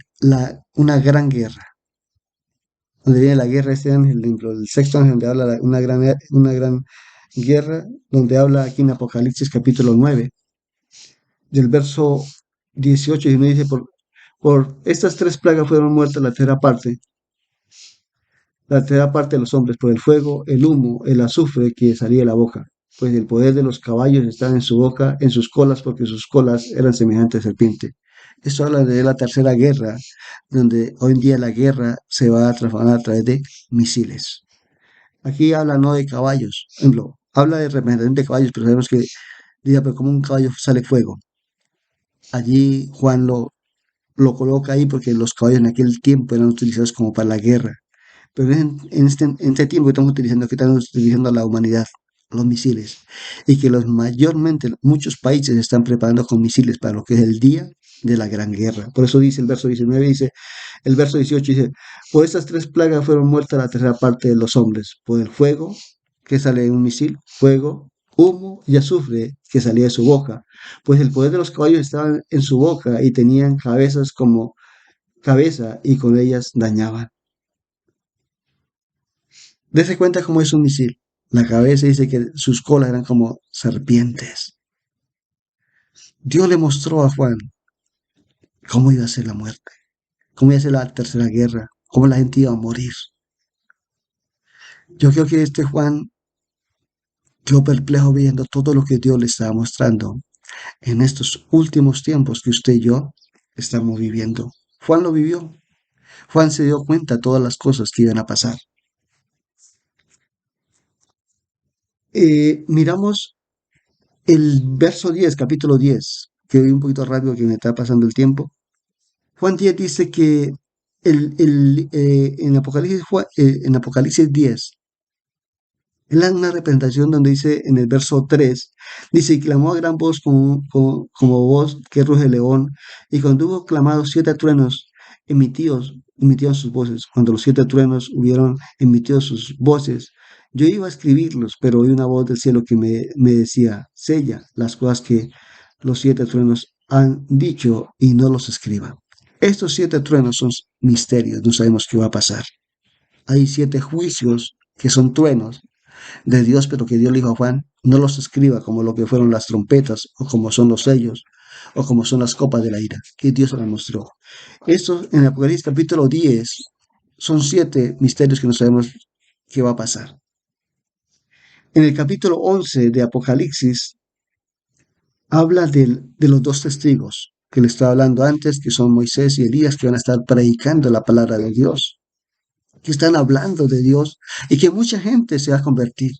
Speaker 1: una gran guerra. Donde viene la guerra, este ángel, el sexto ángel, donde habla una gran guerra, donde habla aquí en Apocalipsis capítulo 9, del verso 18, y me dice, por estas tres plagas fueron muertas la tercera parte de los hombres, por el fuego, el humo, el azufre que salía de la boca, pues el poder de los caballos estaba en su boca, en sus colas, porque sus colas eran semejantes a serpiente. Esto habla de la tercera guerra, donde hoy en día la guerra se va a transformar a través de misiles. Aquí habla no de caballos, ejemplo, habla de representación de caballos, pero sabemos que Dice, pero como un caballo sale fuego. Allí Juan lo coloca ahí porque los caballos en aquel tiempo eran utilizados como para la guerra. Pero en este tiempo que estamos utilizando, que estamos utilizando a la humanidad, los misiles, y que mayormente muchos países se están preparando con misiles para lo que es el día de la gran guerra. Por eso dice el verso 19, dice, el verso 18 dice, por estas tres plagas fueron muertas la tercera parte de los hombres, por el fuego que sale de un misil, fuego, humo y azufre que salía de su boca, pues el poder de los caballos estaba en su boca y tenían cabezas como cabeza y con ellas dañaban. Dese cuenta cómo es un misil. La cabeza dice que sus colas eran como serpientes. Dios le mostró a Juan cómo iba a ser la muerte, cómo iba a ser la tercera guerra, cómo la gente iba a morir. Yo creo que este Juan quedó perplejo viendo todo lo que Dios le estaba mostrando en estos últimos tiempos que usted y yo estamos viviendo. Juan lo vivió. Juan se dio cuenta de todas las cosas que iban a pasar. Miramos el verso 10, capítulo 10, que voy un poquito rápido que me está pasando el tiempo. Juan 10 dice que en Apocalipsis 10 es una representación donde dice en el verso 3, dice, y clamó a gran voz como voz que ruge el león, y cuando hubo clamado siete truenos emitieron sus voces. Cuando los siete truenos hubieron emitido sus voces, yo iba a escribirlos, pero oí una voz del cielo que me decía, sella las cosas que los siete truenos han dicho y no los escriba. Estos siete truenos son misterios, no sabemos qué va a pasar. Hay siete juicios que son truenos de Dios, pero que Dios le dijo a Juan, no los escriba como lo que fueron las trompetas, o como son los sellos, o como son las copas de la ira, que Dios se las mostró. Estos en Apocalipsis capítulo 10 son siete misterios que no sabemos qué va a pasar. En el capítulo 11 de Apocalipsis habla de los dos testigos que le estaba hablando antes, que son Moisés y Elías, que van a estar predicando la palabra de Dios, que están hablando de Dios y que mucha gente se va a convertir.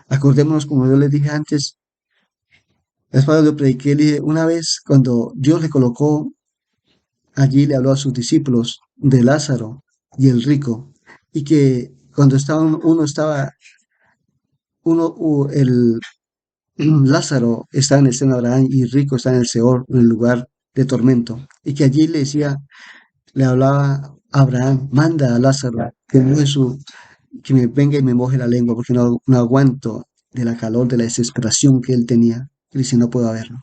Speaker 1: Acordémonos, como yo les dije antes, es para yo prediqué, le dije, una vez cuando Dios le colocó allí, le habló a sus discípulos de Lázaro y el rico, y que cuando el Lázaro está en el seno de Abraham y el rico está en el Seol, en el lugar de tormento, y que allí le hablaba a Abraham, manda a Lázaro que me venga y me moje la lengua, porque no aguanto de la calor, de la desesperación que él tenía. Él dice, no puedo verlo.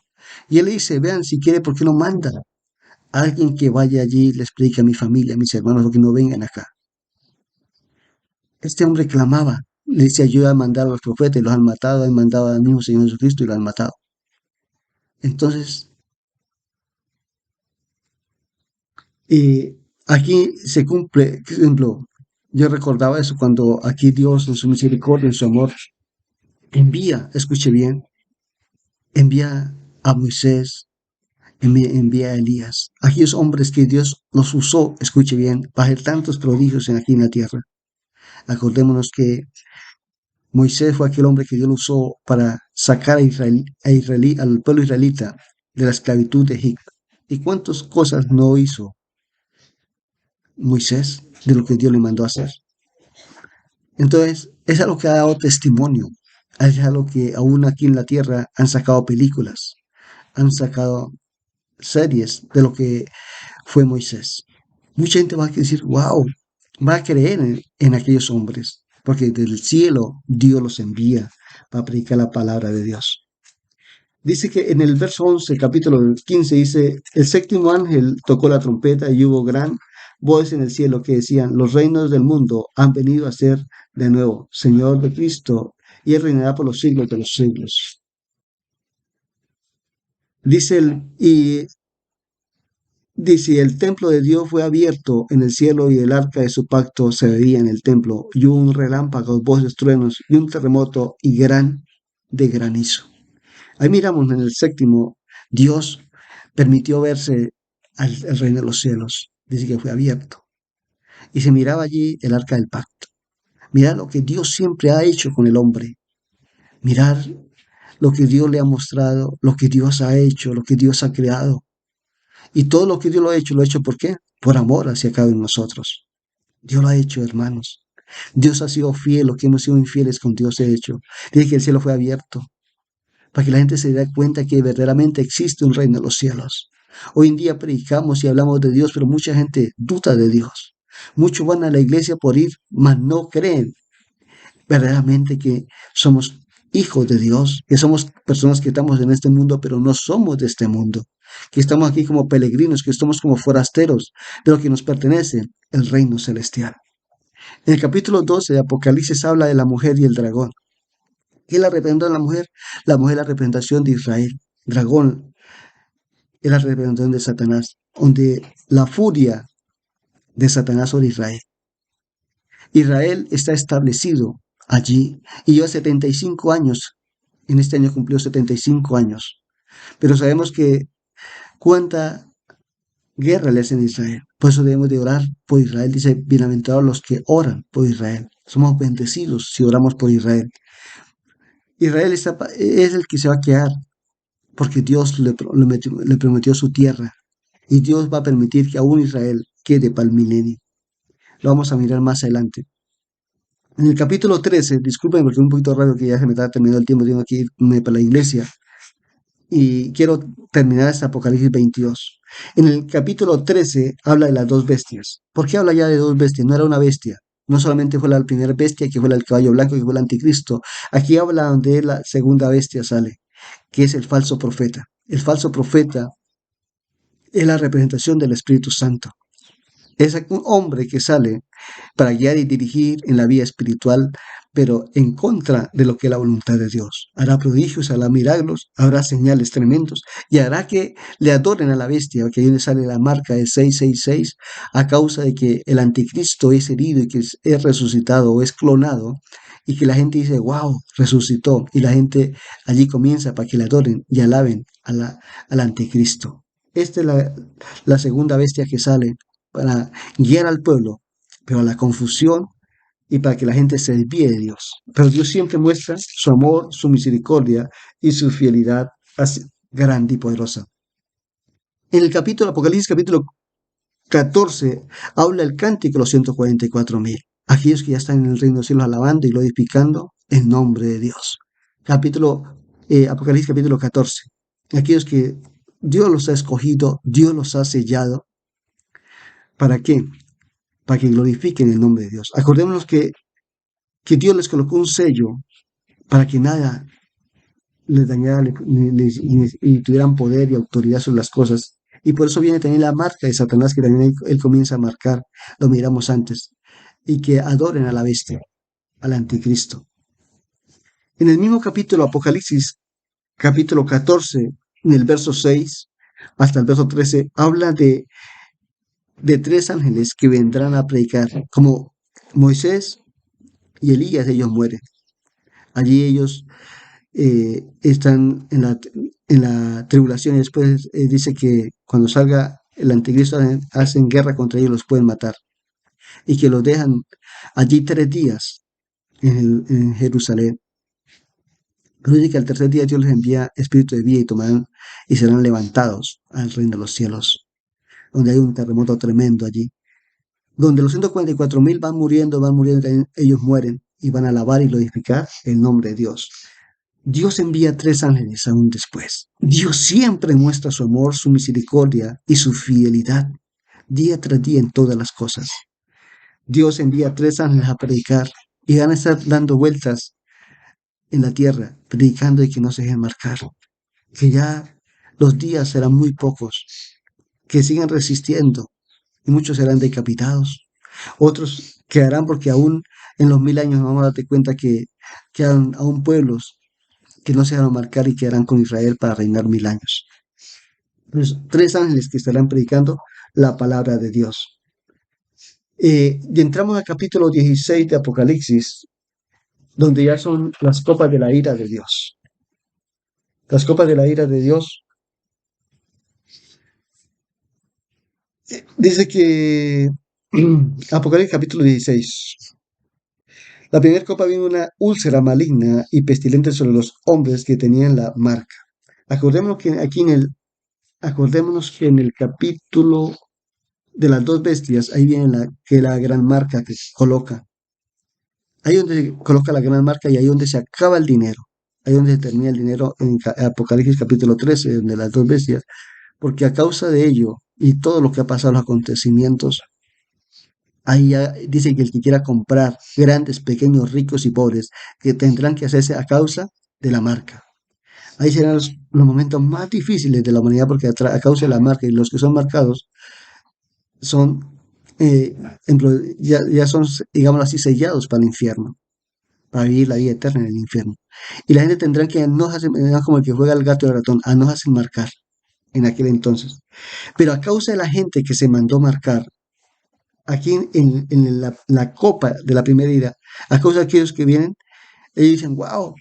Speaker 1: Y él le dice, vean, si quiere, ¿por qué no manda a alguien que vaya allí y le explique a mi familia, a mis hermanos, que no vengan acá? Este hombre clamaba, le dice, ayuda a mandar a los profetas y los han matado, han mandado al mismo Señor Jesucristo y lo han matado. Entonces, aquí se cumple, por ejemplo, yo recordaba eso cuando aquí Dios en su misericordia, en su amor, escuche bien, envía a Moisés, envía a Elías, aquellos hombres que Dios los usó, escuche bien, para hacer tantos prodigios aquí en la tierra. Acordémonos que Moisés fue aquel hombre que Dios usó para sacar al pueblo israelita de la esclavitud de Egipto. ¿Y cuántas cosas no hizo Moisés de lo que Dios le mandó a hacer? Entonces, es algo que ha dado testimonio, es algo que aún aquí en la tierra han sacado películas, han sacado series de lo que fue Moisés. Mucha gente va a decir, wow, va a creer en aquellos hombres, porque desde el cielo Dios los envía para predicar la palabra de Dios. Dice que en el verso 11, capítulo 15, dice, el séptimo ángel tocó la trompeta y hubo gran voz en el cielo que decían, los reinos del mundo han venido a ser de nuevo Señor de Cristo y él reinará por los siglos de los siglos. Dice Dice, el templo de Dios fue abierto en el cielo y el arca de su pacto se veía en el templo, y hubo un relámpago, voces, truenos, y un terremoto y gran de granizo. Ahí miramos en el séptimo, Dios permitió verse al reino de los cielos. Dice que fue abierto. Y se miraba allí el arca del pacto. Mirar lo que Dios siempre ha hecho con el hombre. Mirar lo que Dios le ha mostrado, lo que Dios ha hecho, lo que Dios ha creado. Y todo lo que Dios lo ha hecho ¿por qué? Por amor hacia cada uno de nosotros. Dios lo ha hecho, hermanos. Dios ha sido fiel, lo que hemos sido infieles con Dios ha hecho. Dice que el cielo fue abierto para que la gente se dé cuenta que verdaderamente existe un reino de los cielos. Hoy en día predicamos y hablamos de Dios, pero mucha gente duda de Dios. Muchos van a la iglesia por ir, mas no creen verdaderamente que somos hijos de Dios, que somos personas que estamos en este mundo, pero no somos de este mundo, que estamos aquí como peregrinos, que estamos como forasteros de lo que nos pertenece, el reino celestial. En el capítulo 12 de Apocalipsis habla de la mujer y el dragón. ¿Qué es la representación de la mujer? La mujer es la representación de Israel. Dragón es la representación de Satanás, donde la furia de Satanás sobre Israel. Israel está establecido allí y lleva 75 años. En este año cumplió 75 años. Pero sabemos que cuánta guerra le hacen a Israel. Por eso debemos de orar por Israel. Dice, bienaventurados los que oran por Israel. Somos bendecidos si oramos por Israel. Israel es el que se va a quedar porque Dios le prometió su tierra y Dios va a permitir que aún Israel quede para el milenio. Lo vamos a mirar más adelante. En el capítulo 13, disculpen porque es un poquito raro que ya se me está terminando el tiempo, tengo que irme para la iglesia y quiero terminar este Apocalipsis 22. En el capítulo 13 habla de las dos bestias. ¿Por qué habla ya de dos bestias? No era una bestia. No solamente fue la primera bestia, que fue el caballo blanco, que fue el anticristo. Aquí habla donde la segunda bestia sale, que es el falso profeta. El falso profeta es la representación del Espíritu Santo. Es un hombre que sale para guiar y dirigir en la vía espiritual, pero en contra de lo que es la voluntad de Dios. Hará prodigios, hará milagros, habrá señales tremendos y hará que le adoren a la bestia, que ahí le sale la marca de 666, a causa de que el anticristo es herido y que es resucitado o es clonado. Y que la gente dice, wow, resucitó. Y la gente allí comienza para que le adoren y alaben al anticristo. Esta es la segunda bestia que sale para guiar al pueblo, pero a la confusión y para que la gente se desvíe de Dios. Pero Dios siempre muestra su amor, su misericordia y su fidelidad así grande y poderosa. En el capítulo Apocalipsis, capítulo 14, habla el cántico de los 144,000. Aquellos que ya están en el reino de los cielos alabando y glorificando el nombre de Dios. Apocalipsis capítulo 14. Aquellos que Dios los ha escogido, Dios los ha sellado. ¿Para qué? Para que glorifiquen el nombre de Dios. Acordémonos que Dios les colocó un sello para que nada les dañara y tuvieran poder y autoridad sobre las cosas. Y por eso viene también la marca de Satanás, que también él comienza a marcar, lo miramos antes, y que adoren a la bestia, al anticristo. En el mismo capítulo Apocalipsis, capítulo 14, en el verso 6 hasta el verso 13, habla de tres ángeles que vendrán a predicar, como Moisés y Elías, ellos mueren. Allí ellos están en la tribulación y después dice que cuando salga el anticristo hacen guerra contra ellos, los pueden matar y que los dejan allí 3 días en Jerusalén. Pero dice que al tercer día Dios les envía espíritu de vida y tomarán y serán levantados al reino de los cielos, donde hay un terremoto tremendo allí, donde los 144,000 van muriendo, también ellos mueren y van a alabar y glorificar el nombre de Dios. Dios envía 3 ángeles aún después. Dios siempre muestra su amor, su misericordia y su fidelidad día tras día en todas las cosas. Dios envía 3 ángeles a predicar y van a estar dando vueltas en la tierra, predicando y que no se dejen marcar, que ya los días serán muy pocos, que sigan resistiendo y muchos serán decapitados. Otros quedarán porque aún en los 1000 años vamos a darte cuenta que quedan aún pueblos que no se van a marcar y quedarán con Israel para reinar 1000 años. Los 3 ángeles que estarán predicando la palabra de Dios. Y entramos al capítulo 16 de Apocalipsis, donde ya son las copas de la ira de Dios. Las copas de la ira de Dios. Dice que Apocalipsis capítulo 16. La primera copa vino una úlcera maligna y pestilente sobre los hombres que tenían la marca. Acordémonos que aquí acordémonos que en el capítulo de las dos bestias, ahí viene la gran marca que coloca. Ahí donde se coloca la gran marca y ahí donde se acaba el dinero. Ahí donde se termina el dinero en Apocalipsis capítulo 13, de las dos bestias. Porque a causa de ello y todo lo que ha pasado, los acontecimientos, ahí ya dice que el que quiera comprar, grandes, pequeños, ricos y pobres, que tendrán que hacerse a causa de la marca. Ahí serán los momentos más difíciles de la humanidad porque a causa de la marca y los que son marcados son, eh, ya son, digamos así, sellados para el infierno, para vivir la vida eterna en el infierno. Y la gente tendrá que no hacer, como el que juega al gato y al ratón, a no hacer marcar en aquel entonces. Pero a causa de la gente que se mandó marcar, aquí en la copa de la primera ira, a causa de aquellos que vienen, ellos dicen, wow,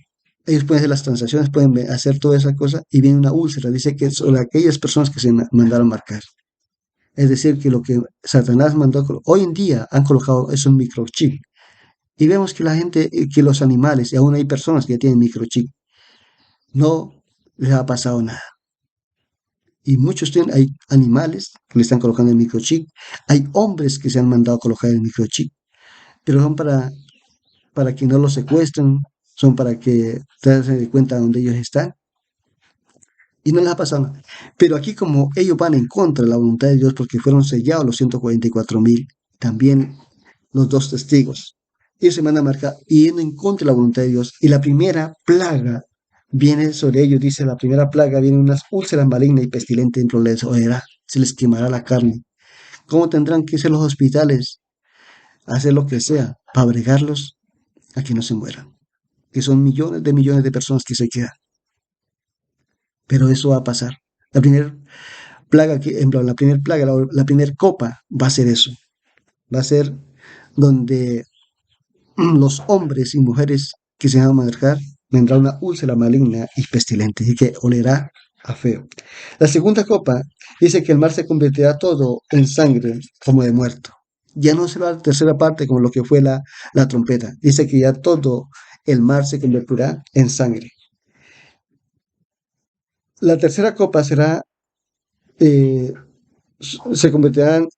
Speaker 1: ellos pueden hacer las transacciones, pueden hacer toda esa cosa y viene una úlcera. Dice que sobre aquellas personas que se mandaron marcar. Es decir, que lo que Satanás mandó, hoy en día han colocado esos microchips. Y vemos que la gente, que los animales, y aún hay personas que ya tienen microchip, no les ha pasado nada. Y muchos tienen, hay animales que le están colocando el microchip, hay hombres que se han mandado a colocar el microchip, pero son para que no los secuestren, son para que se den cuenta de dónde ellos están, y no les ha pasado nada. Pero aquí como ellos van en contra de la voluntad de Dios porque fueron sellados los 144,000, también los dos testigos. Ellos se mandan a marcar yendo en contra de la voluntad de Dios. Y la primera plaga viene sobre ellos, dice, la primera plaga viene unas úlceras malignas y pestilentes, les olerá, se les quemará la carne. ¿Cómo tendrán que ser los hospitales? Hacer lo que sea para bregarlos a que no se mueran. Que son millones de personas que se quedan. Pero eso va a pasar. La primera plaga, la primera plaga, la primera copa va a ser eso. Va a ser donde los hombres y mujeres que se van a marcar vendrá una úlcera maligna y pestilente y que olerá a feo. La segunda copa dice que el mar se convertirá todo en sangre como de muerto. Ya no será la tercera parte como lo que fue la trompeta. Dice que ya todo el mar se convertirá en sangre. La tercera copa será, eh, se convertirán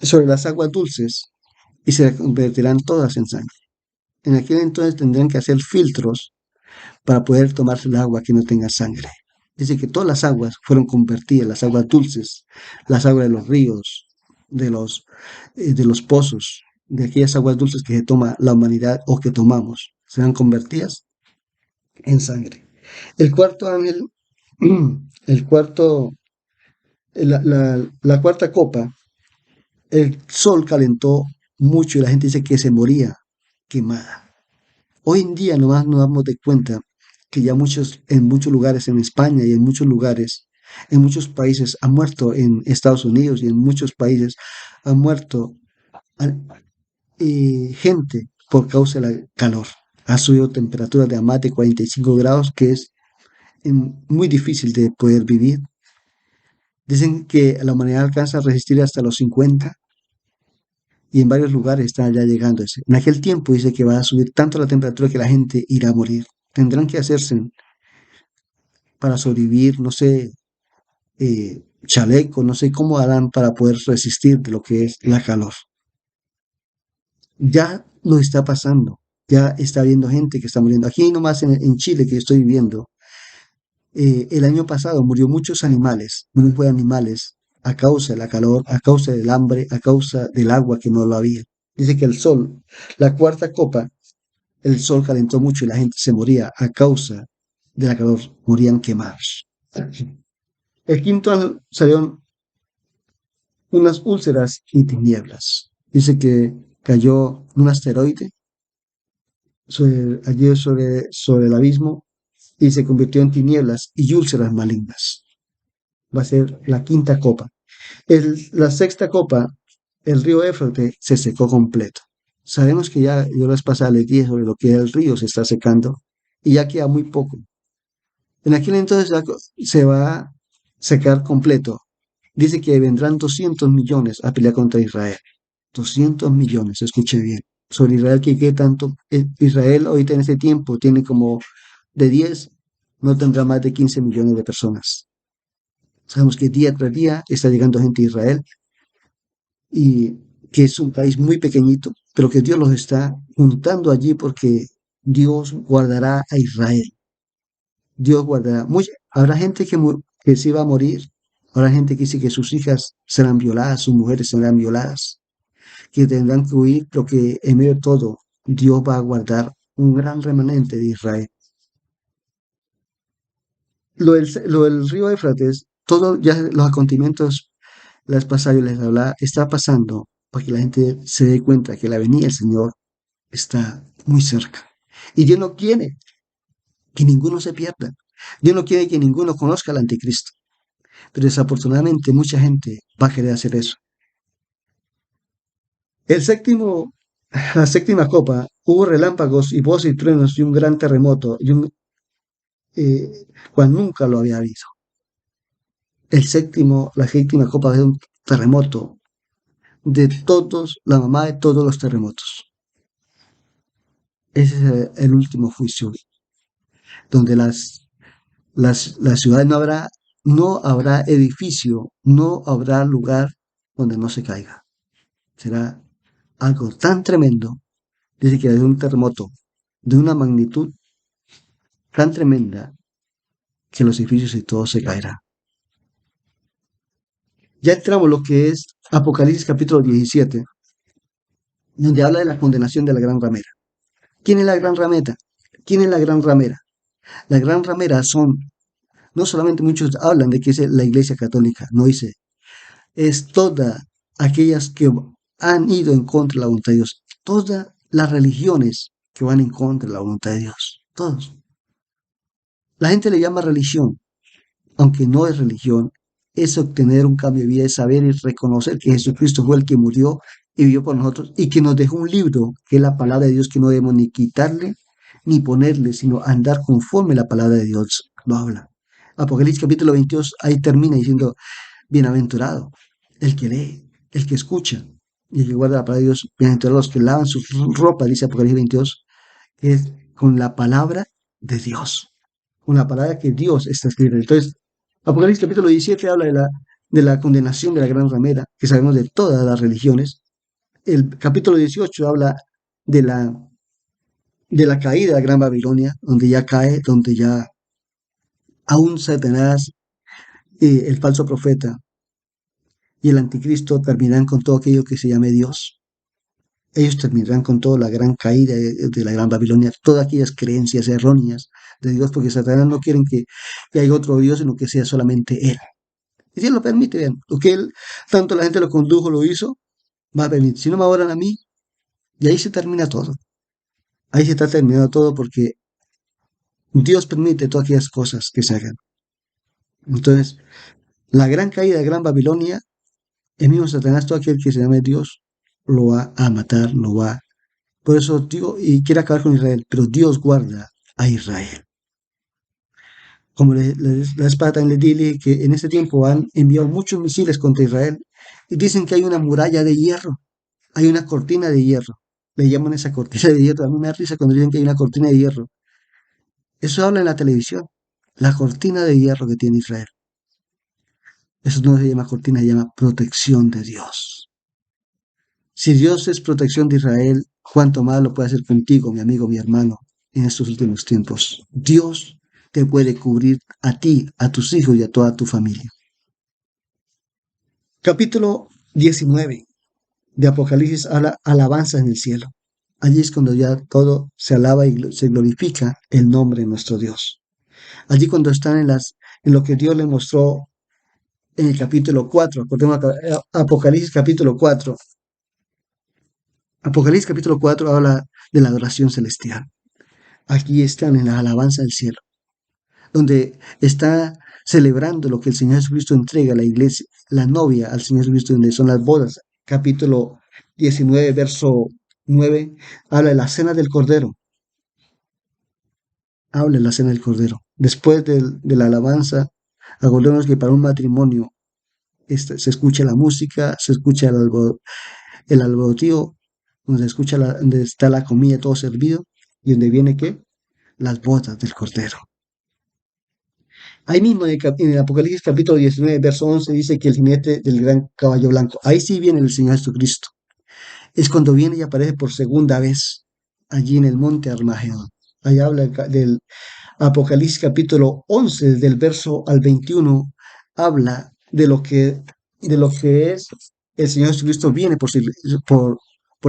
Speaker 1: sobre las aguas dulces y se convertirán todas en sangre. En aquel entonces tendrán que hacer filtros para poder tomarse el agua que no tenga sangre. Dice que todas las aguas fueron convertidas, las aguas dulces, las aguas de los ríos, de los pozos, de aquellas aguas dulces que se toma la humanidad o que tomamos, serán convertidas en sangre. El cuarto ángel, el cuarto, la cuarta copa, el sol calentó mucho y la gente dice que se moría quemada. Hoy en día nomás nos damos de cuenta que ya en muchos lugares en España y en muchos lugares, en muchos países, ha muerto en Estados Unidos y en muchos países, ha muerto ah, gente por causa del calor. Ha subido temperaturas de a más de 45 grados, que es muy difícil de poder vivir. Dicen que la humanidad alcanza a resistir hasta los 50 y en varios lugares están ya llegando a ese. En aquel tiempo dice que va a subir tanto la temperatura que la gente irá a morir. Tendrán que hacerse para sobrevivir, no sé, chaleco, no sé cómo harán para poder resistir de lo que es la calor. Ya lo está pasando, ya está habiendo gente que está muriendo. Aquí nomás en Chile que estoy viviendo, el año pasado murió muchos animales, grupos de animales, a causa de la calor, a causa del hambre, a causa del agua que no lo había. Dice que el sol, la cuarta copa, el sol calentó mucho y la gente se moría a causa de la calor, morían quemados. El quinto año salieron unas úlceras y tinieblas. Dice que cayó un asteroide allí sobre el abismo y se convirtió en tinieblas y úlceras malignas. Va a ser la quinta copa. La sexta copa, el río Éufrates se secó completo. Sabemos que ya yo las pasadas les dije sobre lo que el río se está secando y ya queda muy poco. En aquel entonces se va a secar completo. Dice que vendrán 200 millones a pelear contra Israel. 200 millones, escuche bien. sobre Israel, que qué tanto. Israel ahorita en este tiempo tiene como de 10, no tendrá más de 15 millones de personas. Sabemos que día tras día está llegando gente a Israel y que es un país muy pequeñito, pero que Dios los está juntando allí porque Dios guardará a Israel. Dios guardará. Habrá gente que se va a morir, habrá gente que dice que sus hijas serán violadas, sus mujeres serán violadas, que tendrán que huir, pero que en medio de todo Dios va a guardar un gran remanente de Israel. Lo del río Éufrates, todos ya los acontecimientos, las pasadas yo les hablaba, está pasando para que la gente se dé cuenta que la venida del Señor está muy cerca. Y Dios no quiere que ninguno se pierda. Dios no quiere que ninguno conozca al anticristo. Pero desafortunadamente mucha gente va a querer hacer eso. El séptimo, la séptima copa, hubo relámpagos y voces y truenos y un gran terremoto, cual nunca lo había habido. La séptima copa de un terremoto de todos, la mamá de todos los terremotos. Ese es el último juicio, donde las ciudades no habrá edificio, no habrá lugar donde no se caiga. Será algo tan tremendo, dice que de un terremoto de una magnitud tan tremenda que los edificios y todo se caerá. Ya entramos lo que es Apocalipsis capítulo 17, donde habla de la condenación de la gran ramera. ¿Quién es la gran ramera? ¿Quién es la gran ramera? La gran ramera son, no solamente muchos hablan de que es la Iglesia Católica, no dice, es todas aquellas que han ido en contra de la voluntad de Dios, todas las religiones que van en contra de la voluntad de Dios, todos. La gente le llama religión, aunque no es religión, es obtener un cambio de vida, es saber y reconocer que Jesucristo fue el que murió y vivió por nosotros y que nos dejó un libro, que es la palabra de Dios, que no debemos ni quitarle ni ponerle, sino andar conforme la palabra de Dios lo habla. Apocalipsis capítulo 22, ahí termina diciendo, bienaventurado el que lee, el que escucha y el que guarda la palabra de Dios, bienaventurados los que lavan sus ropas, dice Apocalipsis 22, que es con la palabra de Dios, con la palabra que Dios está escrita. Entonces, Apocalipsis capítulo 17 habla de la condenación de la gran ramera, que sabemos de todas las religiones. El capítulo 18 habla de la caída de la gran Babilonia, donde ya cae, donde ya aún Satanás, el falso profeta y el anticristo terminarán con todo aquello que se llame Dios. Ellos terminarán con toda la gran caída de la gran Babilonia, todas aquellas creencias erróneas de Dios, porque Satanás no quiere que haya otro Dios, sino que sea solamente Él. Y si Él lo permite, vean, lo que Él, tanto la gente lo condujo, lo hizo, va a permitir. Si no me adoran a mí, y ahí se termina todo. Ahí se está terminando todo porque Dios permite todas aquellas cosas que se hagan. Entonces, la gran caída de Gran Babilonia, el mismo Satanás, todo aquel que se llame Dios, lo va a matar, lo va. Por eso digo, y quiere acabar con Israel, pero Dios guarda a Israel. Como la espada también le dile que en este tiempo han enviado muchos misiles contra Israel y dicen que hay una muralla de hierro, hay una cortina de hierro. Le llaman esa cortina de hierro. A mí me da risa cuando dicen que hay una cortina de hierro. Eso habla en la televisión. La cortina de hierro que tiene Israel. Eso no se llama cortina, se llama protección de Dios. Si Dios es protección de Israel, ¿cuánto más lo puede hacer contigo, mi amigo, mi hermano, en estos últimos tiempos? Dios te puede cubrir a ti, a tus hijos y a toda tu familia. Capítulo 19 de Apocalipsis habla alabanza en el cielo. Allí es cuando ya todo se alaba y se glorifica el nombre de nuestro Dios. Allí cuando están en lo que Dios le mostró en el capítulo 4, acordemos Apocalipsis capítulo 4. Apocalipsis capítulo 4 habla de la adoración celestial. Aquí están en la alabanza del cielo, donde está celebrando lo que el Señor Jesucristo entrega a la iglesia, la novia al Señor Jesucristo, donde son las bodas. Capítulo 19, verso 9, habla de la cena del Cordero. Habla de la cena del Cordero. Después de la alabanza, acordémonos que para un matrimonio se escucha la música, se escucha el alborotío, donde donde está la comida todo servido y donde viene qué, las bodas del Cordero. Ahí mismo en el Apocalipsis capítulo 19, verso 11 dice que el jinete del gran caballo blanco, ahí sí viene el Señor Jesucristo. Es cuando viene y aparece por segunda vez allí en el monte Armagedón. Ahí habla del Apocalipsis capítulo 11, del verso al 21, habla de lo que es el Señor Jesucristo viene por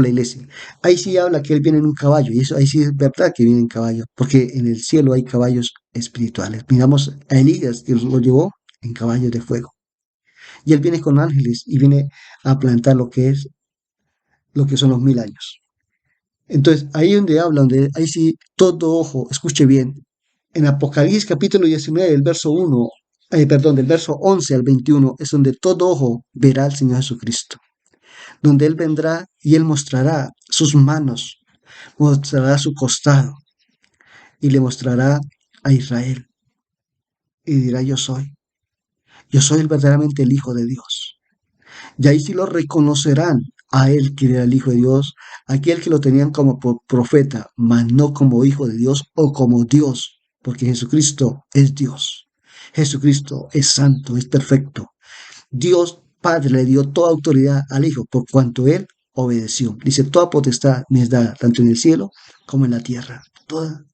Speaker 1: la iglesia. Ahí sí habla que Él viene en un caballo, y eso ahí sí es verdad que viene en caballo, porque en el cielo hay caballos espirituales. Miramos a Elías que lo llevó en caballos de fuego. Y Él viene con ángeles y viene a plantar lo que son los 1000 años. Entonces, ahí donde habla, donde ahí sí todo ojo, escuche bien, en Apocalipsis capítulo 19, del verso 1, perdón, del verso 11 al 21, es donde todo ojo verá al Señor Jesucristo, donde Él vendrá y Él mostrará sus manos, mostrará su costado y le mostrará a Israel y dirá, yo soy verdaderamente el Hijo de Dios. Y ahí sí lo reconocerán a él que era el Hijo de Dios, aquel que lo tenían como profeta, mas no como Hijo de Dios o como Dios, porque Jesucristo es Dios. Jesucristo es santo, es perfecto. Dios Padre le dio toda autoridad al Hijo por cuanto él obedeció. Dice, toda potestad me es dada, tanto en el cielo como en la tierra. Toda.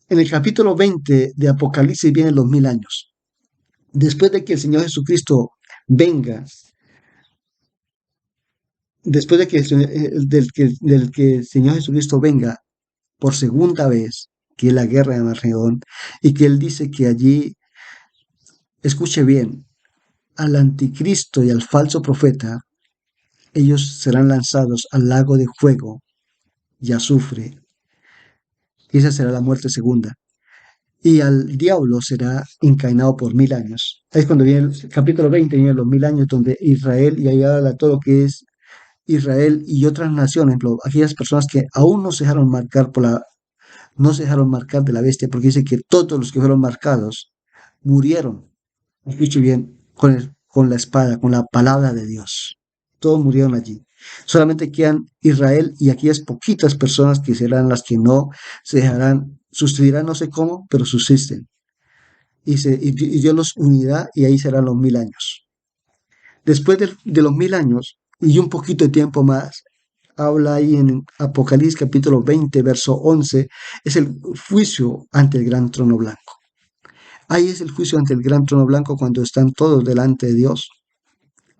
Speaker 1: En el capítulo 20 de Apocalipsis vienen los 1000 años. Después de que el Señor Jesucristo venga, después de que del que el Señor Jesucristo venga por segunda vez, que es la guerra de Armagedón, y que Él dice que allí, escuche bien, al anticristo y al falso profeta, ellos serán lanzados al lago de fuego y azufre, y esa será la muerte segunda. Y al diablo será encadenado por 1000 años. Ahí es cuando viene el capítulo 20, viene los 1000 años, donde Israel, y ahí habla todo lo que es Israel y otras naciones, aquellas personas que aún no se dejaron marcar no se dejaron marcar de la bestia, porque dice que todos los que fueron marcados murieron, escuche bien, con la espada, con la palabra de Dios. Todos murieron allí. Solamente quedan Israel y aquellas poquitas personas que serán las que no se dejarán, sustituirán no sé cómo, pero subsisten. Y Dios los unirá y ahí serán los 1000 años. Después de los 1000 años y un poquito de tiempo más, habla ahí en Apocalipsis capítulo 20, verso 11, es el juicio ante el gran trono blanco. Ahí es el juicio ante el gran trono blanco cuando están todos delante de Dios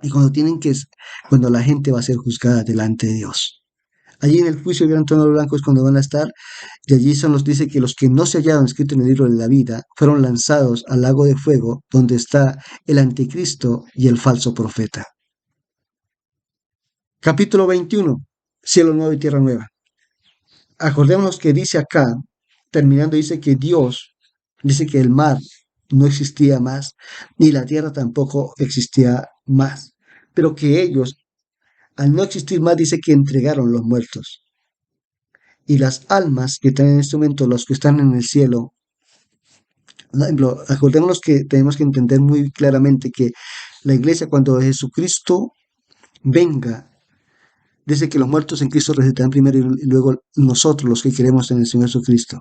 Speaker 1: y cuando la gente va a ser juzgada delante de Dios. Allí en el juicio del gran trono blanco es cuando van a estar, y allí dice que los que no se hallaron escritos en el libro de la vida fueron lanzados al lago de fuego donde está el anticristo y el falso profeta. Capítulo 21, cielo nuevo y tierra nueva. Acordémonos que dice acá, terminando, dice que el mar no existía más, ni la tierra tampoco existía más, pero que ellos, al no existir más, dice que entregaron los muertos. Y las almas que están en este momento, los que están en el cielo, por ejemplo, acordémonos que tenemos que entender muy claramente que la iglesia, cuando Jesucristo venga, dice que los muertos en Cristo resucitarán primero y luego nosotros, los que queremos en el Señor Jesucristo.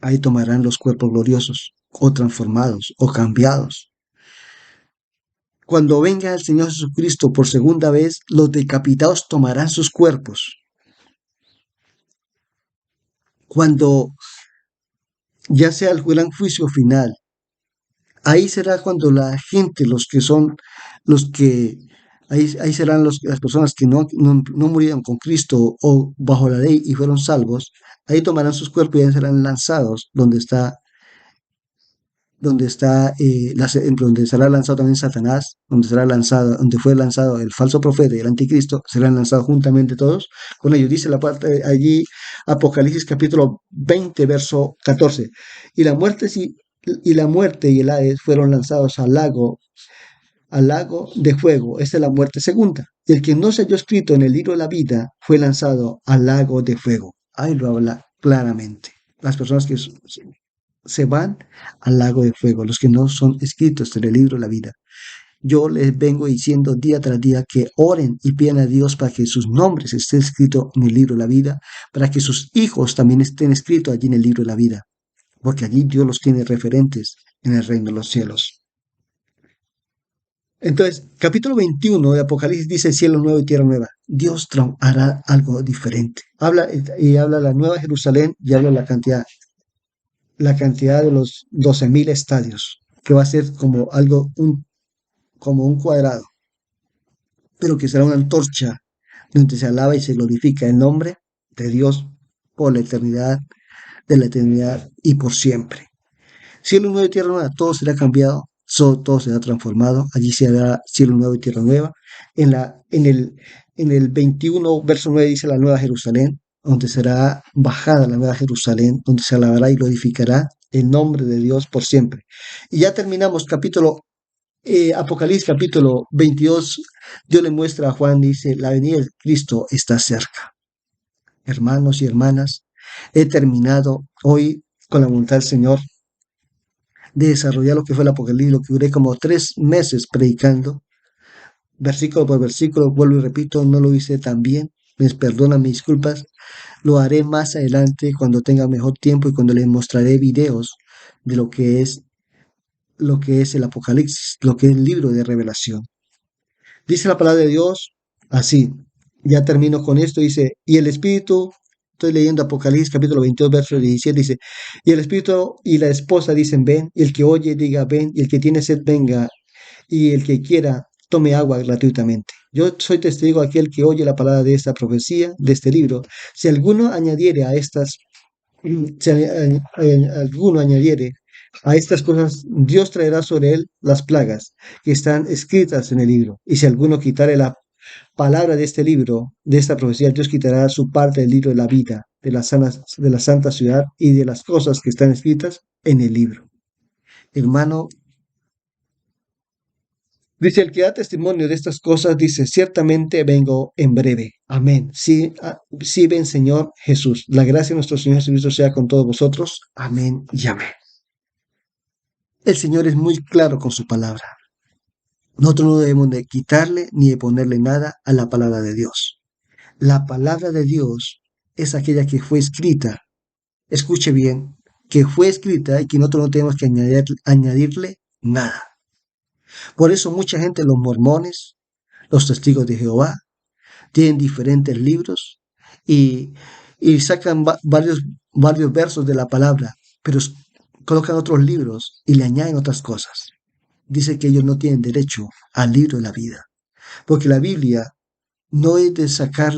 Speaker 1: Ahí tomarán los cuerpos gloriosos, o transformados, o cambiados. Cuando venga el Señor Jesucristo por segunda vez, los decapitados tomarán sus cuerpos. Cuando ya sea el gran juicio final, ahí será cuando la gente, ahí serán las personas que no murieron con Cristo o bajo la ley y fueron salvos, ahí tomarán sus cuerpos y ahí serán lanzados donde será lanzado también Satanás, donde fue lanzado el falso profeta y el anticristo, serán lanzados juntamente todos con ellos. Dice la parte allí, Apocalipsis capítulo 20, verso 14. Y la muerte, y la muerte y el Hades fueron lanzados al lago de fuego. Esta es la muerte segunda. Y el que no se halló escrito en el libro de la vida fue lanzado al lago de fuego. Ahí lo habla claramente. Las personas que se van al lago de fuego, los que no son escritos en el libro de la vida. Yo les vengo diciendo día tras día que oren y pidan a Dios para que sus nombres estén escritos en el libro de la vida, para que sus hijos también estén escritos allí en el libro de la vida, porque allí Dios los tiene referentes en el reino de los cielos. Entonces, capítulo 21 de Apocalipsis dice cielo nuevo y tierra nueva. Dios hará algo diferente. Habla y habla la nueva Jerusalén y habla la cantidad de los 12.000 estadios, que va a ser como algo, como un cuadrado, pero que será una antorcha donde se alaba y se glorifica el nombre de Dios por la eternidad, de la eternidad y por siempre. Cielo nuevo y tierra nueva, todo será cambiado, todo será transformado, allí se hará cielo nuevo y tierra nueva. En el 21, verso 9 dice la nueva Jerusalén, donde será bajada la nueva Jerusalén, donde se alabará y glorificará el nombre de Dios por siempre. Y ya terminamos Apocalipsis capítulo 22, Dios le muestra a Juan, dice, la venida de Cristo está cerca. Hermanos y hermanas, he terminado hoy con la voluntad del Señor de desarrollar lo que fue el Apocalipsis, lo que duré como 3 meses predicando, versículo por versículo, vuelvo y repito, no lo hice tan bien, les perdonan mis disculpas, lo haré más adelante cuando tenga mejor tiempo y cuando les mostraré videos de lo que es el Apocalipsis, lo que es el libro de revelación. Dice la palabra de Dios así, ya termino con esto, dice, y el Espíritu, estoy leyendo Apocalipsis capítulo 22, verso 17, dice, y el Espíritu y la esposa dicen, ven, y el que oye diga, ven, y el que tiene sed venga, y el que quiera tome agua gratuitamente. Yo soy testigo aquel que oye la palabra de esta profecía, de este libro. Si alguno añadiere a estas si alguno añadiere a estas cosas, Dios traerá sobre él las plagas que están escritas en el libro. Y si alguno quitare la palabra de este libro, de esta profecía, Dios quitará su parte del libro de la vida, de la santa ciudad y de las cosas que están escritas en el libro. Hermano, dice el que da testimonio de estas cosas, dice, ciertamente vengo en breve. Amén. Sí, sí ven, Señor Jesús. La gracia de nuestro Señor Jesucristo sea con todos vosotros. Amén y amén. El Señor es muy claro con su palabra. Nosotros no debemos de quitarle ni de ponerle nada a la palabra de Dios. La palabra de Dios es aquella que fue escrita. Escuche bien, que fue escrita y que nosotros no tenemos que añadirle nada. Por eso mucha gente, los mormones, los testigos de Jehová, tienen diferentes libros y, y sacan varios versos de la palabra, pero colocan otros libros y le añaden otras cosas. Dice que ellos no tienen derecho al libro de la vida, porque la Biblia no es de sacar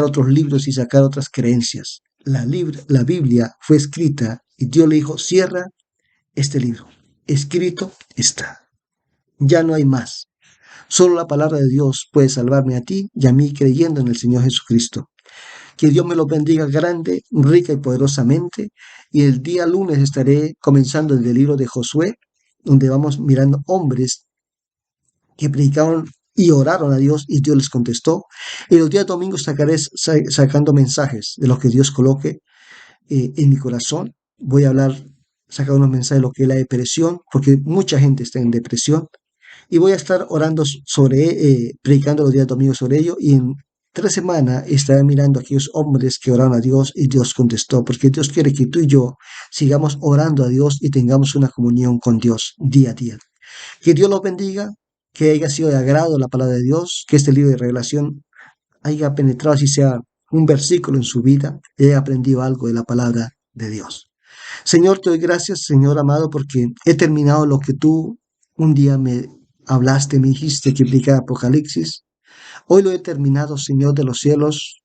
Speaker 1: otros libros y sacar otras creencias. La Biblia fue escrita y Dios le dijo, cierra este libro. Escrito está. Ya no hay más. Solo la palabra de Dios puede salvarme a ti y a mí creyendo en el Señor Jesucristo. Que Dios me los bendiga grande, rica y poderosamente. Y el día lunes estaré comenzando el libro de Josué, donde vamos mirando hombres que predicaron y oraron a Dios y Dios les contestó. Y los días domingos estaré sacando mensajes de lo que Dios coloque en mi corazón. Voy a sacar unos mensajes de lo que es la depresión, porque mucha gente está en depresión. Y voy a estar orando predicando los días domingos sobre ello. Y en 3 semanas estaré mirando a aquellos hombres que oraron a Dios y Dios contestó, porque Dios quiere que tú y yo sigamos orando a Dios y tengamos una comunión con Dios día a día. Que Dios los bendiga, que haya sido de agrado la palabra de Dios, que este libro de revelación haya penetrado, si sea un versículo en su vida, y haya aprendido algo de la palabra de Dios. Señor, te doy gracias, Señor amado, porque he terminado lo que tú un día me hablaste, me dijiste que implica Apocalipsis. Hoy lo he terminado, Señor de los cielos.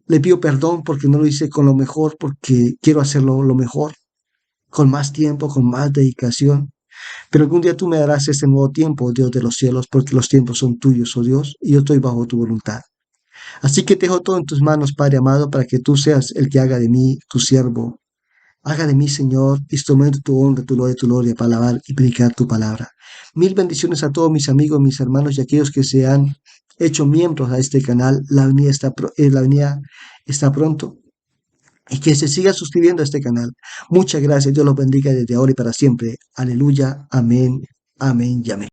Speaker 1: Le pido perdón porque no lo hice con lo mejor, porque quiero hacerlo lo mejor, con más tiempo, con más dedicación. Pero algún día tú me darás este nuevo tiempo, Dios de los cielos, porque los tiempos son tuyos, oh Dios, y yo estoy bajo tu voluntad. Así que te dejo todo en tus manos, Padre amado, para que tú seas el que haga de mí tu siervo. Haga de mí, Señor, instrumento de tu honra, tu gloria, para alabar y predicar tu palabra. Mil bendiciones a todos mis amigos, mis hermanos y aquellos que se han hecho miembros a este canal. La venida está pronto. Y que se siga suscribiendo a este canal. Muchas gracias. Dios los bendiga desde ahora y para siempre. Aleluya. Amén. Amén y amén.